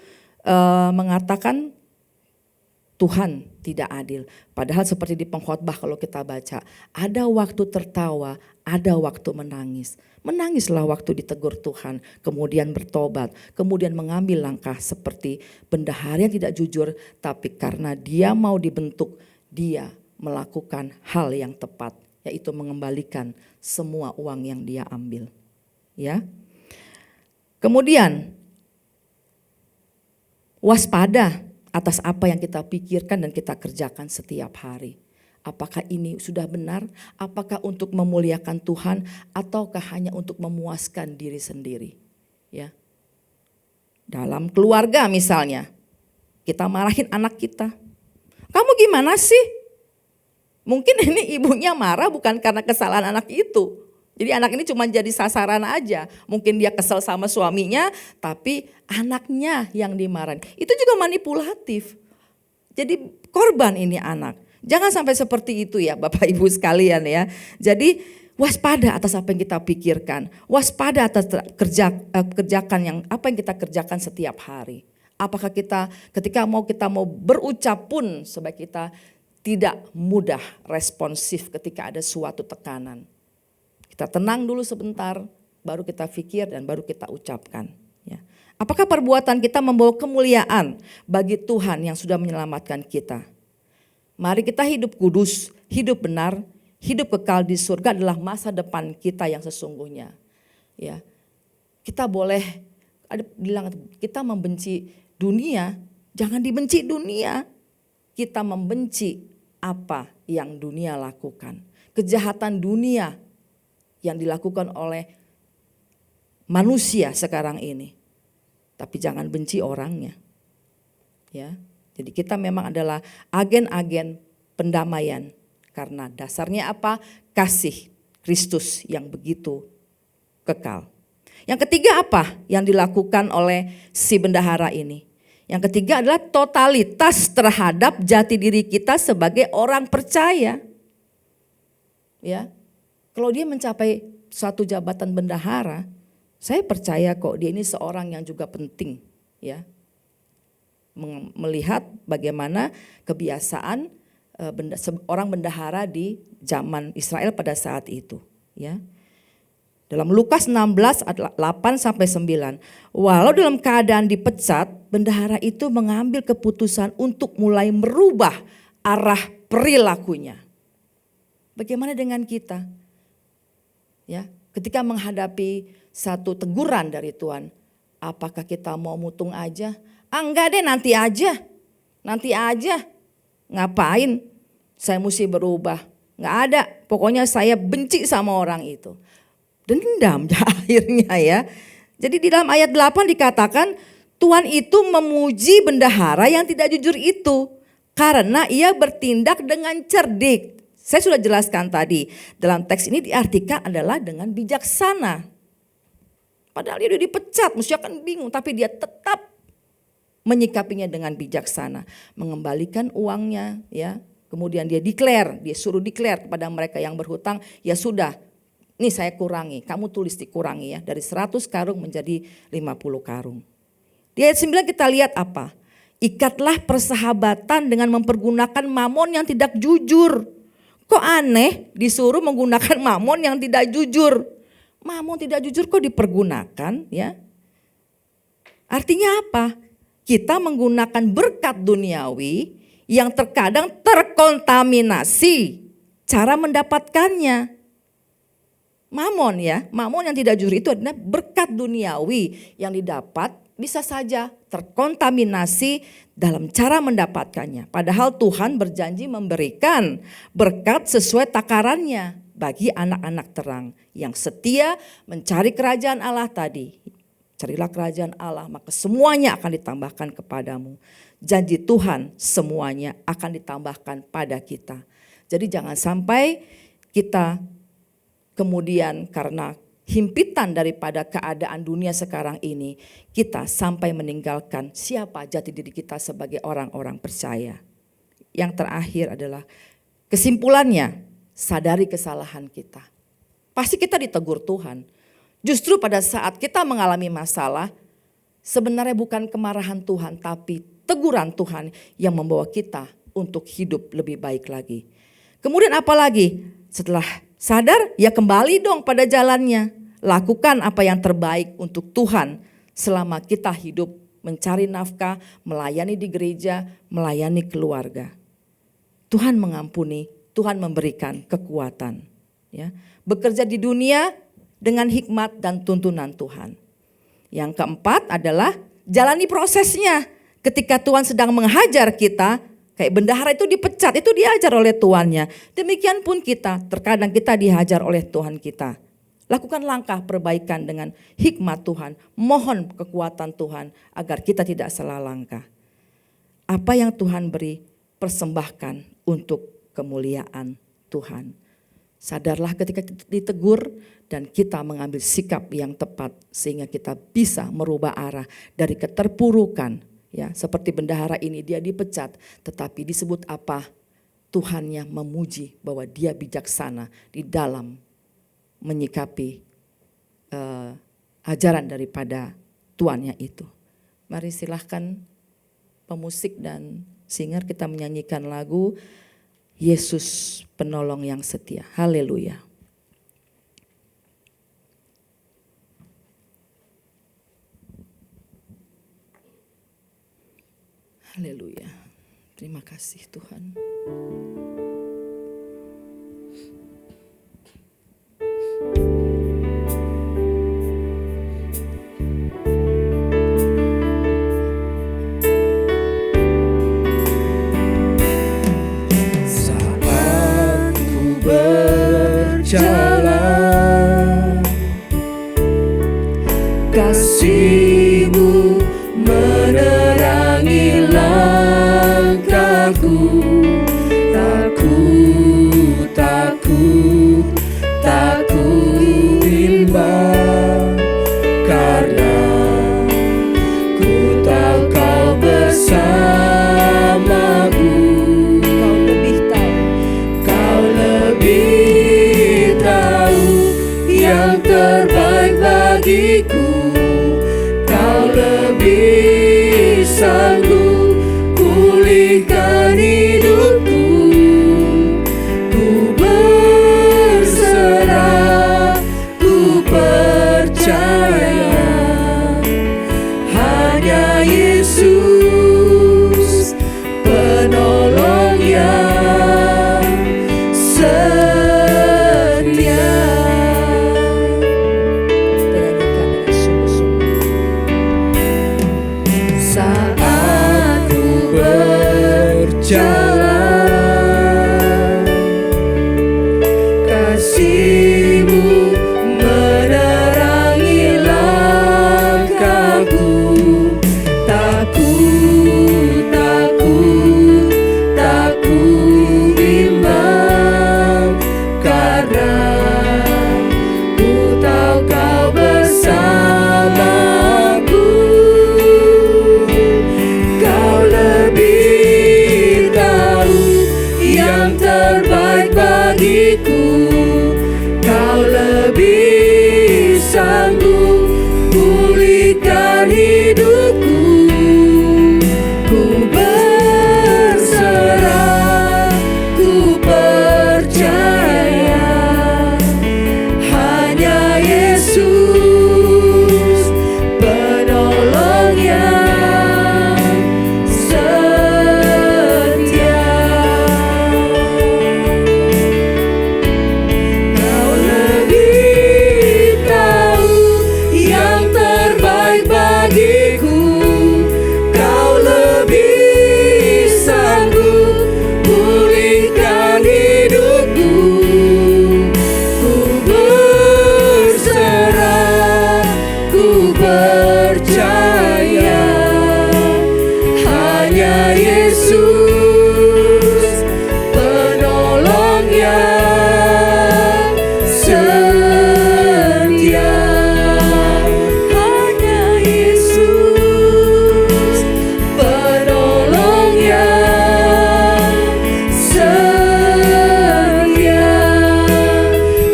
mengatakan Tuhan tidak adil. Padahal seperti di pengkhotbah kalau kita baca, ada waktu tertawa, ada waktu menangis. Menangislah waktu ditegur Tuhan, kemudian bertobat, kemudian mengambil langkah seperti bendahara yang tidak jujur, tapi karena dia mau dibentuk, dia melakukan hal yang tepat, yaitu mengembalikan semua uang yang dia ambil. Ya. Kemudian waspada atas apa yang kita pikirkan dan kita kerjakan setiap hari. Apakah ini sudah benar? Apakah untuk memuliakan Tuhan ataukah hanya untuk memuaskan diri sendiri? Ya. Dalam keluarga misalnya, kita marahin anak kita. Kamu gimana sih? Mungkin ini ibunya marah bukan karena kesalahan anak itu. Jadi anak ini cuma jadi sasaran aja. Mungkin dia kesel sama suaminya, tapi anaknya yang dimarahin. Itu juga manipulatif. Jadi korban ini anak. Jangan sampai seperti itu ya Bapak Ibu sekalian ya. Jadi waspada atas apa yang kita pikirkan. Waspada atas kerjakan yang apa yang kita kerjakan setiap hari. Apakah kita ketika kita mau berucap pun sebaik kita tidak mudah responsif ketika ada suatu tekanan. Kita tenang dulu sebentar, baru kita pikir dan baru kita ucapkan. Ya. Apakah perbuatan kita membawa kemuliaan bagi Tuhan yang sudah menyelamatkan kita? Mari kita hidup kudus, hidup benar, hidup kekal di surga adalah masa depan kita yang sesungguhnya. Ya. Kita boleh, bilang kita membenci dunia, jangan dibenci dunia. Kita membenci apa yang dunia lakukan. Kejahatan dunia yang dilakukan oleh manusia sekarang ini. Tapi jangan benci orangnya. Ya. Jadi kita memang adalah agen-agen pendamaian. Karena dasarnya apa? Kasih Kristus yang begitu kekal. Yang ketiga apa yang dilakukan oleh si bendahara ini? Yang ketiga adalah totalitas terhadap jati diri kita sebagai orang percaya. Ya. Kalau dia mencapai suatu jabatan bendahara, saya percaya kok dia ini seorang yang juga penting, ya. melihat bagaimana kebiasaan orang bendahara di zaman Israel pada saat itu, ya. Dalam Lukas 16 8 sampai 9. Walau dalam keadaan dipecat, bendahara itu mengambil keputusan untuk mulai merubah arah perilakunya. Bagaimana dengan kita? Ya, ketika menghadapi satu teguran dari Tuhan, apakah kita mau mutung aja? Enggak deh, nanti aja. Nanti aja. Ngapain? Saya mesti berubah. Enggak ada. Pokoknya saya benci sama orang itu. Dendam akhirnya ya. Jadi di dalam ayat 8 dikatakan Tuhan itu memuji bendahara yang tidak jujur itu karena ia bertindak dengan cerdik. Saya sudah jelaskan tadi, dalam teks ini diartikan adalah dengan bijaksana. Padahal dia udah dipecat, mesti akan bingung, tapi dia tetap menyikapinya dengan bijaksana, mengembalikan uangnya, ya. Kemudian dia suruh declare kepada mereka yang berhutang, ya sudah, ini saya kurangi, kamu tulis dikurangi ya, dari 100 karung menjadi 50 karung. Di ayat 9 kita lihat apa? Ikatlah persahabatan dengan mempergunakan mamon yang tidak jujur. Kok aneh disuruh menggunakan mamon yang tidak jujur? Mamon tidak jujur kok dipergunakan, ya? Artinya apa? Kita menggunakan berkat duniawi yang terkadang terkontaminasi cara mendapatkannya. Mamon ya, mamon yang tidak jujur itu adalah berkat duniawi yang didapat bisa saja terkontaminasi dalam cara mendapatkannya. Padahal Tuhan berjanji memberikan berkat sesuai takarannya bagi anak-anak terang yang setia mencari kerajaan Allah tadi. Carilah kerajaan Allah, maka semuanya akan ditambahkan kepadamu. Janji Tuhan semuanya akan ditambahkan pada kita. Jadi jangan sampai kita kemudian karena himpitan daripada keadaan dunia sekarang ini, kita sampai meninggalkan siapa jati diri kita sebagai orang-orang percaya. Yang terakhir adalah kesimpulannya, sadari kesalahan kita. Pasti kita ditegur Tuhan. Justru pada saat kita mengalami masalah, sebenarnya bukan kemarahan Tuhan, tapi teguran Tuhan yang membawa kita untuk hidup lebih baik lagi. Kemudian apa lagi? Setelah sadar, ya kembali dong pada jalannya. Lakukan apa yang terbaik untuk Tuhan selama kita hidup mencari nafkah, melayani di gereja, melayani keluarga. Tuhan mengampuni, Tuhan memberikan kekuatan. Ya. Bekerja di dunia dengan hikmat dan tuntunan Tuhan. Yang keempat adalah jalani prosesnya. Ketika Tuhan sedang menghajar kita, kayak bendahara itu dipecat, itu diajar oleh tuannya. Demikian pun kita, terkadang kita dihajar oleh Tuhan kita. Lakukan langkah perbaikan dengan hikmat Tuhan. Mohon kekuatan Tuhan agar kita tidak salah langkah. Apa yang Tuhan beri, persembahkan untuk kemuliaan Tuhan. Sadarlah ketika ditegur dan kita mengambil sikap yang tepat sehingga kita bisa merubah arah dari keterpurukan. Ya, seperti bendahara ini dia dipecat, tetapi disebut apa? Tuhannya memuji bahwa dia bijaksana di dalam menyikapi ajaran daripada tuannya itu. Mari silahkan pemusik dan singer kita menyanyikan lagu Yesus Penolong yang Setia. Haleluya. Haleluya. Terima kasih Tuhan. Saat ku berjalan, kasih-Mu menerangi langkahku, tak ku yang terbaik bagiku. Kau lebih sanggup pulihkan hidupku. Ku berserah, ku percaya, hanya Yesus penolong yang setia. Kau lebih tahu yang terbaik bagiku. Kau lebih sanggup pulihkan hidupku. Ku berserah, ku percaya, hanya Yesus penolong yang setia. Hanya Yesus penolong yang setia.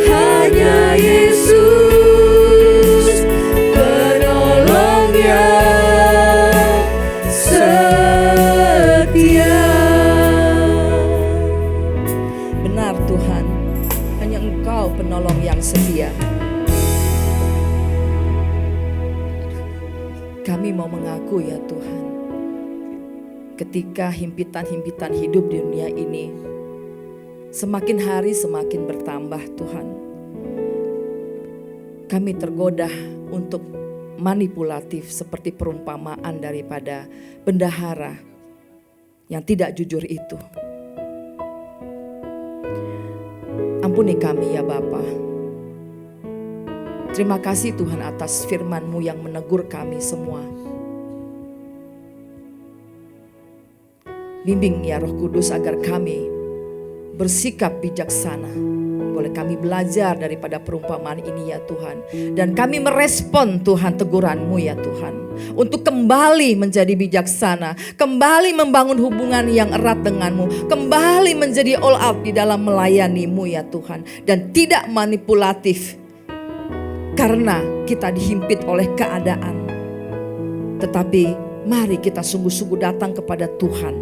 Hanya Yesus penolong yang setia. Benar Tuhan, hanya Engkau penolong yang setia. Kami mau mengaku ya Tuhan, ketika himpitan-himpitan hidup di dunia ini semakin hari semakin bertambah Tuhan, kami tergoda untuk manipulatif seperti perumpamaan daripada bendahara yang tidak jujur itu. Ampuni kami ya Bapa. Terima kasih Tuhan atas firman-Mu yang menegur kami semua. Bimbing ya Roh Kudus agar kami bersikap bijaksana. Boleh kami belajar daripada perumpamaan ini ya Tuhan. Dan kami merespon Tuhan teguran-Mu ya Tuhan. Untuk kembali menjadi bijaksana. Kembali membangun hubungan yang erat dengan-Mu. Kembali menjadi all out di dalam melayani-Mu ya Tuhan. Dan tidak manipulatif. Karena kita dihimpit oleh keadaan. Tetapi mari kita sungguh-sungguh datang kepada Tuhan.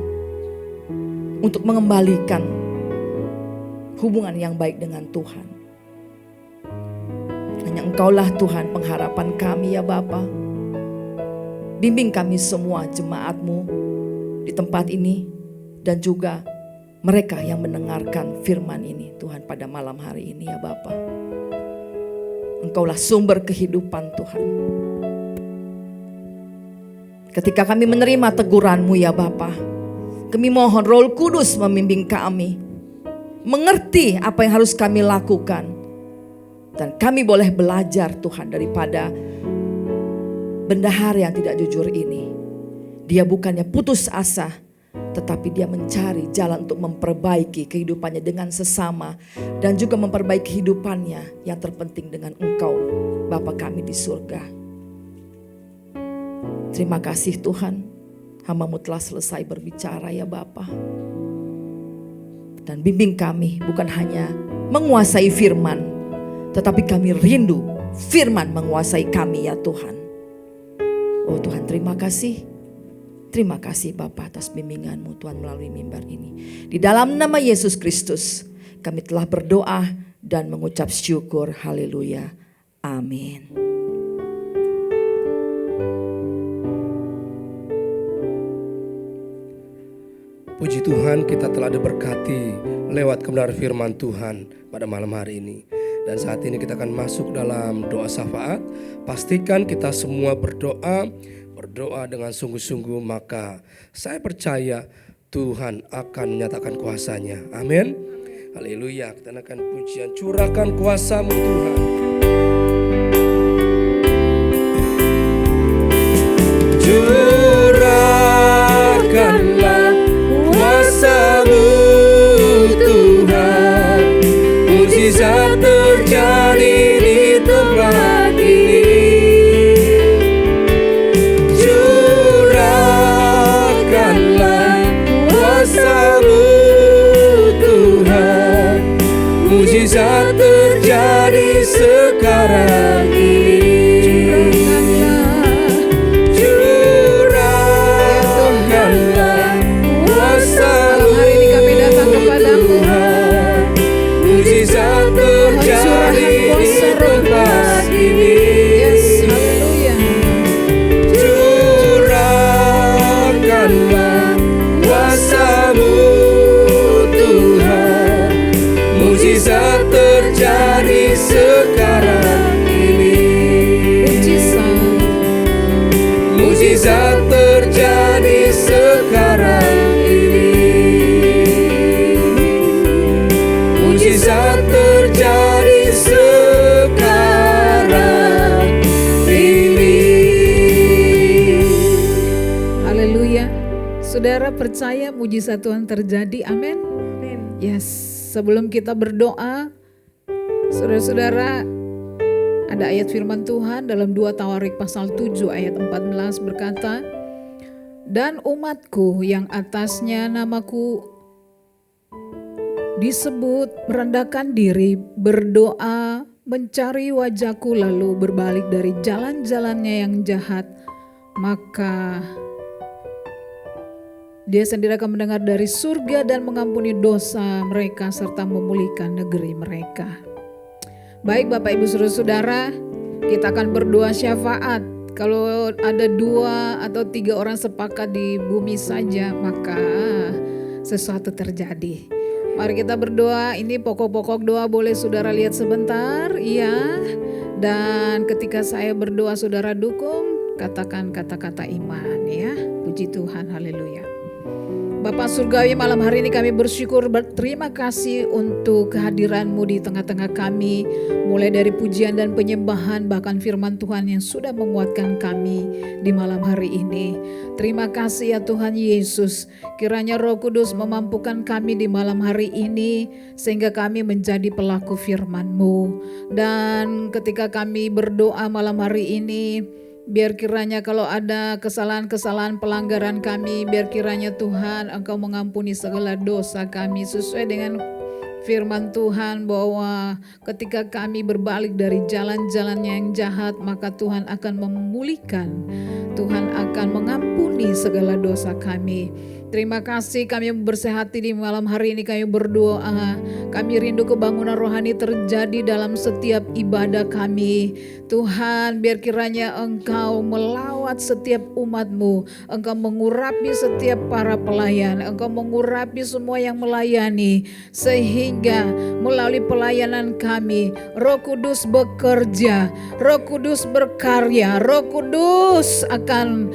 Untuk mengembalikan hubungan yang baik dengan Tuhan. Hanya Engkaulah Tuhan pengharapan kami ya Bapa. Bimbing kami semua jemaat-Mu di tempat ini. Dan juga mereka yang mendengarkan firman ini Tuhan pada malam hari ini ya Bapa. Engkaulah sumber kehidupan Tuhan. Ketika kami menerima teguran-Mu ya Bapa, kami mohon Roh Kudus membimbing kami, mengerti apa yang harus kami lakukan. Dan kami boleh belajar Tuhan daripada bendahara yang tidak jujur ini. Dia bukannya putus asa, tetapi dia mencari jalan untuk memperbaiki kehidupannya dengan sesama. Dan juga memperbaiki kehidupannya yang terpenting dengan Engkau, Bapa kami di surga. Terima kasih Tuhan, hamba-Mu telah selesai berbicara ya Bapa. Dan bimbing kami bukan hanya menguasai firman, tetapi kami rindu firman menguasai kami ya Tuhan. Oh Tuhan, terima kasih. Terima kasih Bapa atas bimbingan-Mu Tuhan melalui mimbar ini. Di dalam nama Yesus Kristus kami telah berdoa dan mengucap syukur. Haleluya. Amin. Puji Tuhan, kita telah diberkati lewat kebenaran firman Tuhan pada malam hari ini. Dan saat ini kita akan masuk dalam doa syafaat. Pastikan kita semua berdoa dengan sungguh-sungguh, maka saya percaya Tuhan akan menyatakan kuasa-Nya. Amin. Haleluya. Kita akan pujian, curahkan kuasa-Mu Tuhan. Curahkanlah kuasa-Mu Tuhan, mukjizat terjadi di tempat ini. Curahkanlah kuasa-Mu Tuhan. mujizat terjadi sekarang ini. Curahkanlah kuasa-Mu. Hari ini kami datang kepadamu. Mujizat terjadi di tempat ini. Yes, haleluya. Curahkanlah kuasa-Mu Tuhan. Mujizat terjadi sekarang ini. Mujizat terjadi sekarang ini. Mujizat terjadi sekarang ini. Haleluya. Saudara percaya mujizat Tuhan terjadi, amin. Yes, sebelum kita berdoa, saudara-saudara, ada ayat firman Tuhan dalam 2 Tawarik pasal 7 ayat 14 berkata, dan umatku yang atasnya namaku disebut merendahkan diri, berdoa, mencari wajahku lalu berbalik dari jalan-jalannya yang jahat, maka Dia sendiri akan mendengar dari surga dan mengampuni dosa mereka serta memulihkan negeri mereka. Baik Bapak Ibu Saudara-saudara, kita akan berdoa syafaat. Kalau ada 2 atau 3 orang sepakat di bumi saja, maka sesuatu terjadi. Mari kita berdoa. Ini pokok-pokok doa, boleh saudara lihat sebentar? Iya. Dan ketika saya berdoa saudara dukung, katakan kata-kata iman ya. Puji Tuhan, haleluya. Bapak Surgawi, malam hari ini kami bersyukur, berterima kasih untuk kehadiran-Mu di tengah-tengah kami. Mulai dari pujian dan penyembahan, bahkan firman Tuhan yang sudah menguatkan kami di malam hari ini. Terima kasih ya Tuhan Yesus. Kiranya Roh Kudus memampukan kami di malam hari ini, sehingga kami menjadi pelaku firman-Mu. Dan ketika kami berdoa malam hari ini, biar kiranya kalau ada kesalahan-kesalahan pelanggaran kami, biar kiranya Tuhan Engkau mengampuni segala dosa kami sesuai dengan firman Tuhan bahwa ketika kami berbalik dari jalan-jalan yang jahat, maka Tuhan akan memulihkan, Tuhan akan mengampuni segala dosa kami. Terima kasih, kami bersehati di malam hari ini, kami berdoa, kami rindu kebangunan rohani terjadi dalam setiap ibadah kami. Tuhan, biar kiranya Engkau melawat setiap umat-Mu, Engkau mengurapi setiap para pelayan, Engkau mengurapi semua yang melayani, sehingga melalui pelayanan kami, Roh Kudus bekerja, Roh Kudus berkarya, Roh Kudus akan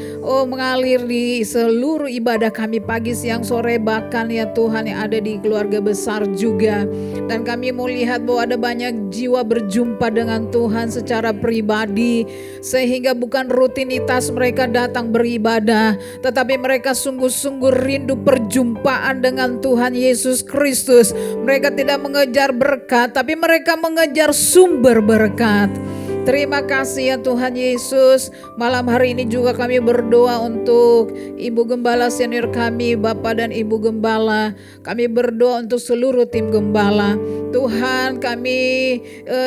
mengalir di seluruh ibadah kami pagi, siang, sore, bahkan ya Tuhan yang ada di keluarga besar juga. Dan kami mau lihat bahwa ada banyak jiwa berjumpa dengan Tuhan secara pribadi, sehingga bukan rutinitas mereka datang beribadah, tetapi mereka sungguh-sungguh rindu perjumpaan dengan Tuhan Yesus Kristus. Mereka tidak mengejar berkat, tapi mereka mengejar sumber berkat. Terima kasih ya Tuhan Yesus. Malam hari ini juga kami berdoa untuk Ibu Gembala senior kami, Bapak dan Ibu Gembala. Kami berdoa untuk seluruh tim Gembala. Tuhan, kami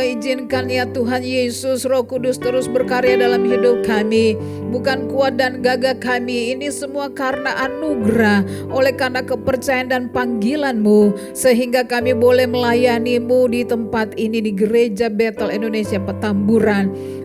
izinkan ya Tuhan Yesus, Roh Kudus terus berkarya dalam hidup kami. Bukan kuat dan gagah kami, ini semua karena anugerah, oleh karena kepercayaan dan panggilan-Mu, sehingga kami boleh melayani-Mu di tempat ini, di Gereja Bethel Indonesia Petamburan.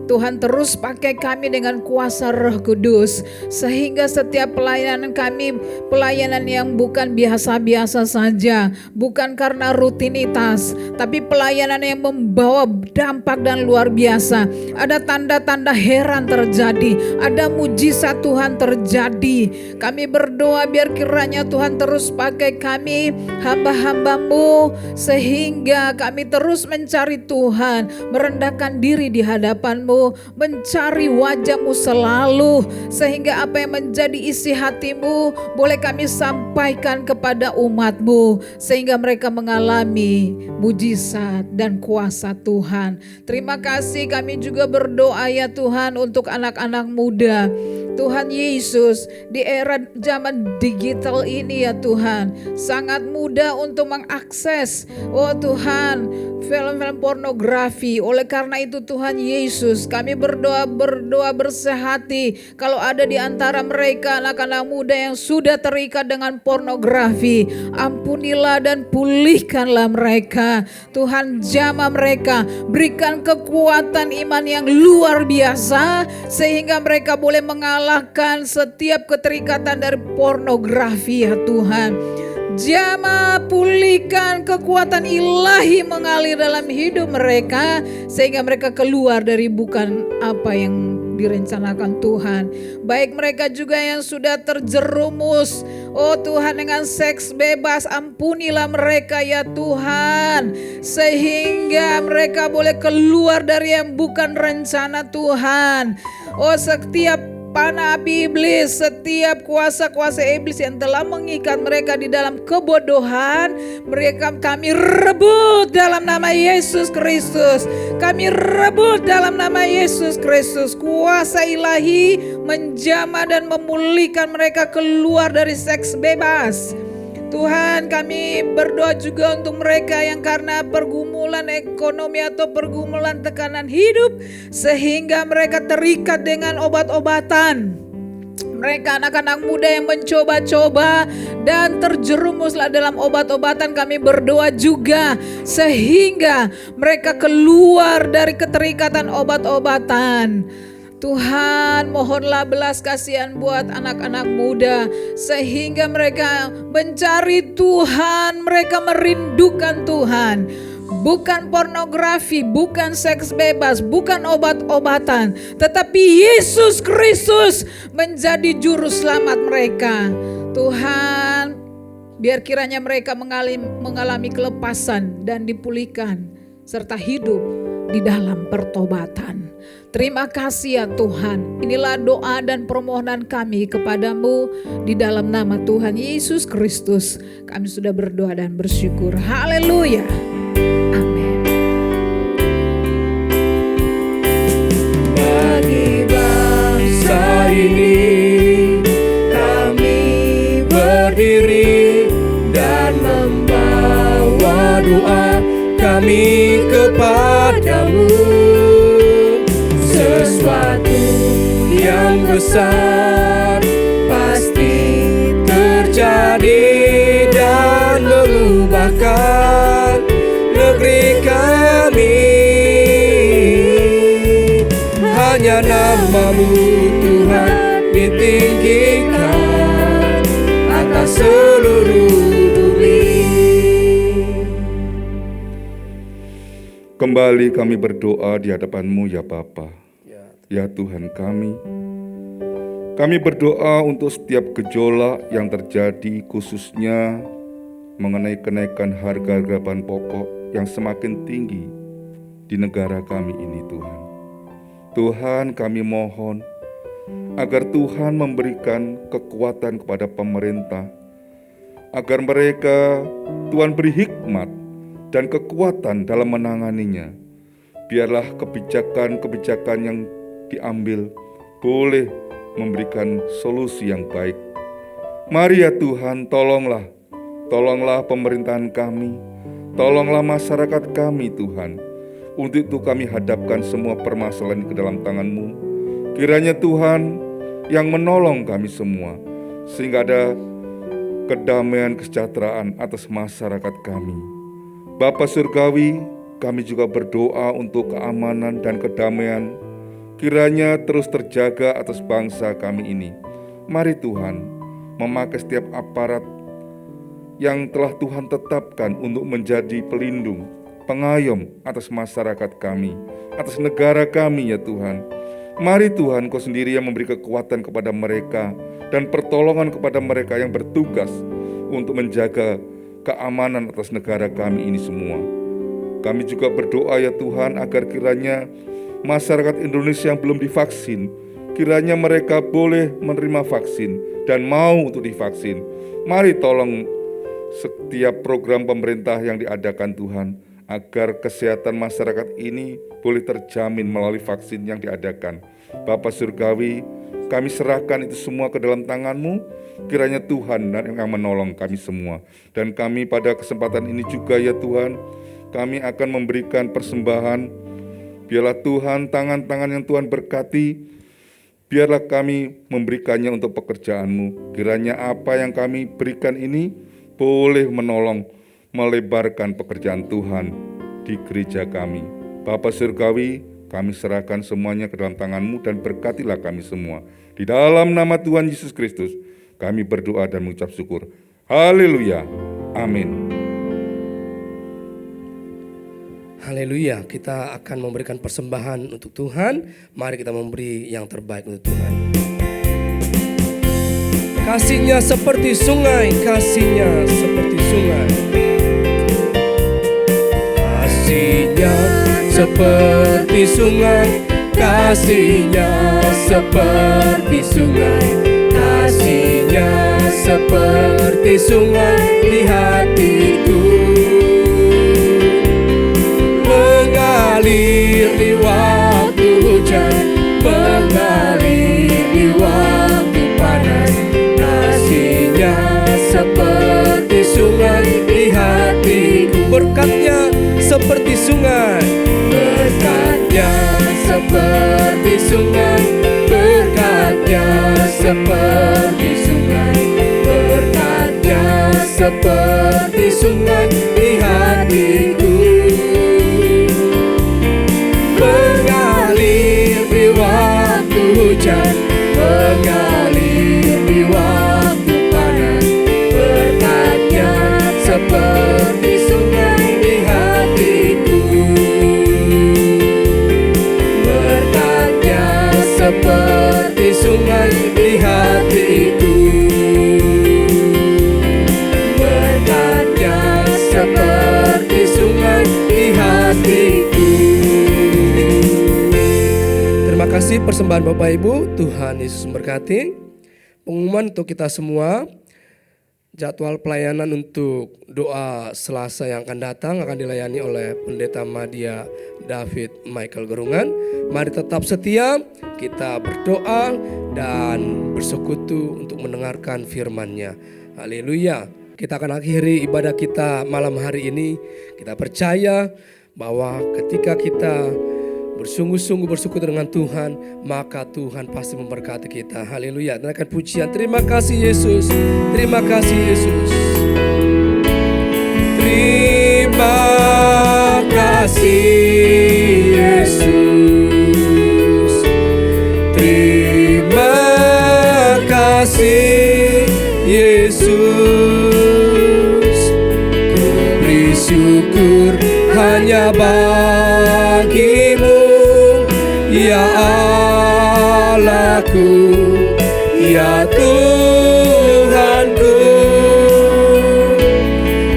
Tuhan, terus pakai kami dengan kuasa Roh Kudus, sehingga setiap pelayanan kami, pelayanan yang bukan biasa-biasa saja, bukan karena rutinitas, tapi pelayanan yang membawa dampak dan luar biasa. Ada tanda-tanda heran terjadi, ada mujizat Tuhan terjadi. Kami berdoa biar kiranya Tuhan terus pakai kami, hamba-hamba-Mu, sehingga kami terus mencari Tuhan, merendahkan diri di hadapan-Mu, mencari wajah-Mu selalu, sehingga apa yang menjadi isi hati-Mu boleh kami sampaikan kepada umat-Mu, sehingga mereka mengalami mujizat dan kuasa Tuhan. Terima kasih, kami juga berdoa ya Tuhan untuk anak-anak muda. Tuhan Yesus, di era zaman digital ini ya Tuhan, sangat mudah untuk mengakses, oh Tuhan, film-film pornografi. Oleh karena itu Tuhan Yesus, kami berdoa bersehati kalau ada di antara mereka anak-anak muda yang sudah terikat dengan pornografi, ampunilah dan pulihkanlah mereka. Tuhan, jamah mereka, berikan kekuatan iman yang luar biasa sehingga mereka boleh mengalahkan setiap keterikatan dari pornografi ya Tuhan. Jamah, pulihkan kekuatan ilahi mengalir dalam hidup mereka sehingga mereka keluar dari bukan apa yang direncanakan Tuhan. Baik mereka juga yang sudah terjerumus, oh Tuhan, dengan seks bebas, ampunilah mereka ya Tuhan, sehingga mereka boleh keluar dari yang bukan rencana Tuhan. Oh, setiap panah api iblis, setiap kuasa-kuasa iblis yang telah mengikat mereka di dalam kebodohan, mereka kami rebut dalam nama Yesus Kristus. Kami rebut dalam nama Yesus Kristus. Kuasa ilahi menjamah dan memulihkan mereka keluar dari seks bebas. Tuhan, kami berdoa juga untuk mereka yang karena pergumulan ekonomi atau pergumulan tekanan hidup sehingga mereka terikat dengan obat-obatan. Mereka anak-anak muda yang mencoba-coba dan terjerumuslah dalam obat-obatan, kami berdoa juga sehingga mereka keluar dari keterikatan obat-obatan. Tuhan, mohonlah belas kasihan buat anak-anak muda sehingga mereka mencari Tuhan, mereka merindukan Tuhan. Bukan pornografi, bukan seks bebas, bukan obat-obatan, tetapi Yesus Kristus menjadi juru selamat mereka. Tuhan, biar kiranya mereka mengalami kelepasan dan dipulihkan serta hidup di dalam pertobatan. Terima kasih ya Tuhan. Inilah doa dan permohonan kami kepadamu di dalam nama Tuhan Yesus Kristus. Kami sudah berdoa dan bersyukur. Haleluya. Amin. Bagi bangsa ini kami berdiri dan membawa doa kami kepadamu. Sesuatu yang besar pasti terjadi dan mengubahkan negeri kami. Hanya nama-Mu Tuhan ditinggikan atas seluruh bumi. Kembali kami berdoa di hadapan-Mu ya Bapa. Ya Tuhan kami berdoa untuk setiap gejolak yang terjadi, khususnya mengenai kenaikan harga-harga bahan pokok yang semakin tinggi di negara kami ini Tuhan. Tuhan, kami mohon agar Tuhan memberikan kekuatan kepada pemerintah, agar mereka Tuhan beri hikmat dan kekuatan dalam menanganinya. Biarlah kebijakan-kebijakan yang diambil boleh memberikan solusi yang baik. Mari ya Tuhan, tolonglah pemerintahan kami, tolonglah masyarakat kami Tuhan. Untuk itu kami hadapkan semua permasalahan ke dalam tangan-Mu. Kiranya Tuhan yang menolong kami semua, sehingga ada kedamaian kesejahteraan atas masyarakat kami. Bapa Surgawi, kami juga berdoa untuk keamanan dan kedamaian kiranya terus terjaga atas bangsa kami ini. Mari Tuhan memakai setiap aparat yang telah Tuhan tetapkan untuk menjadi pelindung, pengayom atas masyarakat kami, atas negara kami ya Tuhan. Mari Tuhan, Kau sendiri yang memberi kekuatan kepada mereka dan pertolongan kepada mereka yang bertugas untuk menjaga keamanan atas negara kami ini semua. Kami juga berdoa ya Tuhan agar kiranya masyarakat Indonesia yang belum divaksin, kiranya mereka boleh menerima vaksin dan mau untuk divaksin. Mari tolong setiap program pemerintah yang diadakan Tuhan, agar kesehatan masyarakat ini boleh terjamin melalui vaksin yang diadakan. Bapa Surgawi, Kami serahkan itu semua ke dalam tangan-Mu. Kiranya Tuhan yang menolong kami semua. Dan kami pada kesempatan ini juga ya Tuhan, kami akan memberikan persembahan. Biarlah Tuhan tangan-tangan yang Tuhan berkati, biarlah kami memberikannya untuk pekerjaan-Mu. Kiranya apa yang kami berikan ini boleh menolong, melebarkan pekerjaan Tuhan di gereja kami. Bapa Surgawi, kami serahkan semuanya ke dalam tangan-Mu dan berkatilah kami semua. Di dalam nama Tuhan Yesus Kristus, kami berdoa dan mengucap syukur. Haleluya. Amin. Haleluya, kita akan memberikan persembahan untuk Tuhan. Mari kita memberi yang terbaik untuk Tuhan. Kasih-Nya seperti sungai, kasih-Nya seperti sungai. Kasih-Nya seperti sungai, kasih-Nya seperti sungai. Kasih-Nya seperti sungai di hatiku, mengalir di waktu hujan, mengalir di waktu panas. Kasih-Nya seperti sungai di hatiku, berkat-Nya seperti sungai, berkat-Nya seperti sungai, berkat-Nya seperti sungai, berkat-Nya seperti sungai di hatiku, mengalir di waktu hujan, mengalir di waktu panas. Berkat-Nya seperti sungai di hatiku, berkat-Nya seperti sungai di hatiku, berkat-Nya seperti sungai di hatiku. Terima kasih persembahan Bapak Ibu. Tuhan Yesus memberkati. Pengumuman untuk kita semua, jadwal pelayanan untuk doa Selasa yang akan datang akan dilayani oleh Pendeta Madya David Michael Gerungan. Mari tetap setia, kita berdoa dan bersekutu untuk mendengarkan firman-Nya. Haleluya. Kita akan akhiri ibadah kita malam hari ini. Kita percaya bahwa ketika kita bersungguh-sungguh bersekutu dengan Tuhan, maka Tuhan pasti memberkati kita. Haleluya. Naikkan pujian. Terima kasih Yesus. Terima kasih Yesus. Terima kasih Yesus. Terima kasih Yesus. Ku beri syukur hanya bagi-Mu, ya Allahku, ya Tuhanku.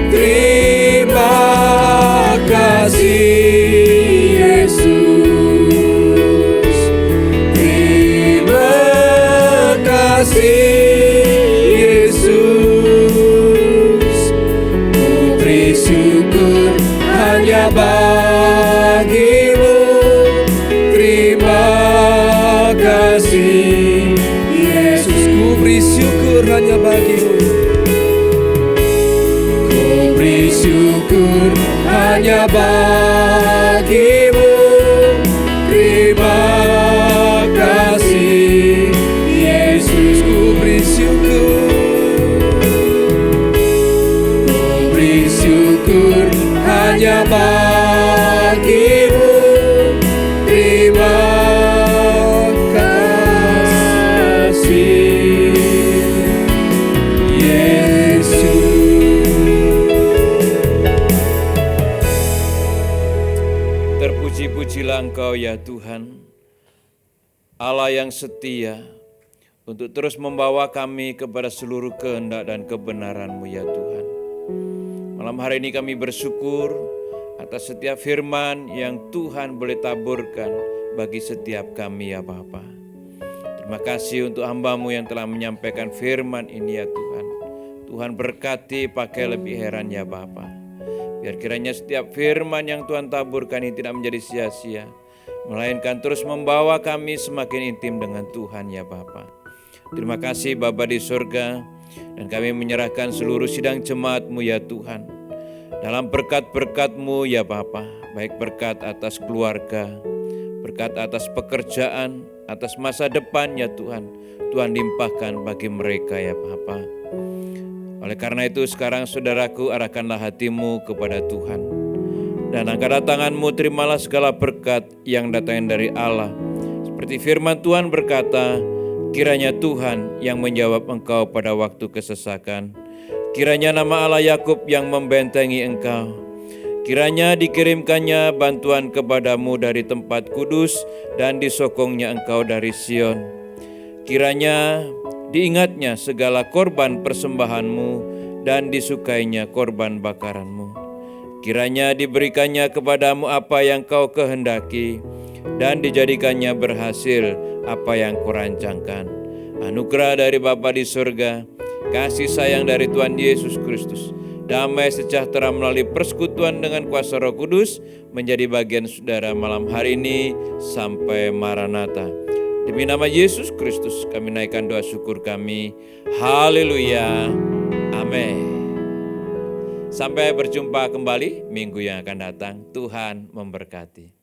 Terima kasih Yesus. Terima kasih Yesus. Ku beri syukur hanya bagi-Mu. Terima kasih Yesus. Ku beri syukur hanya bagi-Mu. Ku beri syukur hanya bagi-Mu. Terima kasih Yesus. Ku beri syukur. Ku beri syukur hanya bagi-Mu. Terima kasih Yesus. Terpuji-pujilah Engkau ya Tuhan, Allah yang setia, untuk terus membawa kami kepada seluruh kehendak dan kebenaran-Mu ya Tuhan. Malam hari ini kami bersyukur atas setiap firman yang Tuhan boleh taburkan bagi setiap kami ya Bapa. Terima kasih untuk hamba-Mu yang telah menyampaikan firman ini ya Tuhan. Tuhan berkati pakai lebih heran ya Bapa. Biar kiranya setiap firman yang Tuhan taburkan ini tidak menjadi sia-sia, melainkan terus membawa kami semakin intim dengan Tuhan ya Bapa. Terima kasih Bapa di surga, dan kami menyerahkan seluruh sidang jemaat-Mu ya Tuhan, dalam berkat-berkat-Mu ya Bapa, baik berkat atas keluarga, berkat atas pekerjaan, atas masa depan ya Tuhan, Tuhan limpahkan bagi mereka ya Bapa. Oleh karena itu sekarang saudaraku, arahkanlah hatimu kepada Tuhan, dan angkat tanganmu, terimalah segala berkat yang datang dari Allah. Seperti firman Tuhan berkata, kiranya Tuhan yang menjawab engkau pada waktu kesesakan, kiranya nama Allah Yakub yang membentengi engkau, kiranya dikirimkannya bantuan kepadamu dari tempat kudus dan disokongnya engkau dari Sion. Kiranya diingatnya segala korban persembahanmu dan disukainya korban bakaranmu. Kiranya diberikannya kepadamu apa yang kau kehendaki dan dijadikannya berhasil apa yang kau rancangkan. Anugerah dari Bapa di surga, kasih sayang dari Tuhan Yesus Kristus, damai sejahtera melalui persekutuan dengan kuasa Roh Kudus menjadi bagian saudara malam hari ini sampai Maranatha. Demi nama Yesus Kristus kami naikkan doa syukur kami. Haleluya. Amin. Sampai berjumpa kembali minggu yang akan datang. Tuhan memberkati.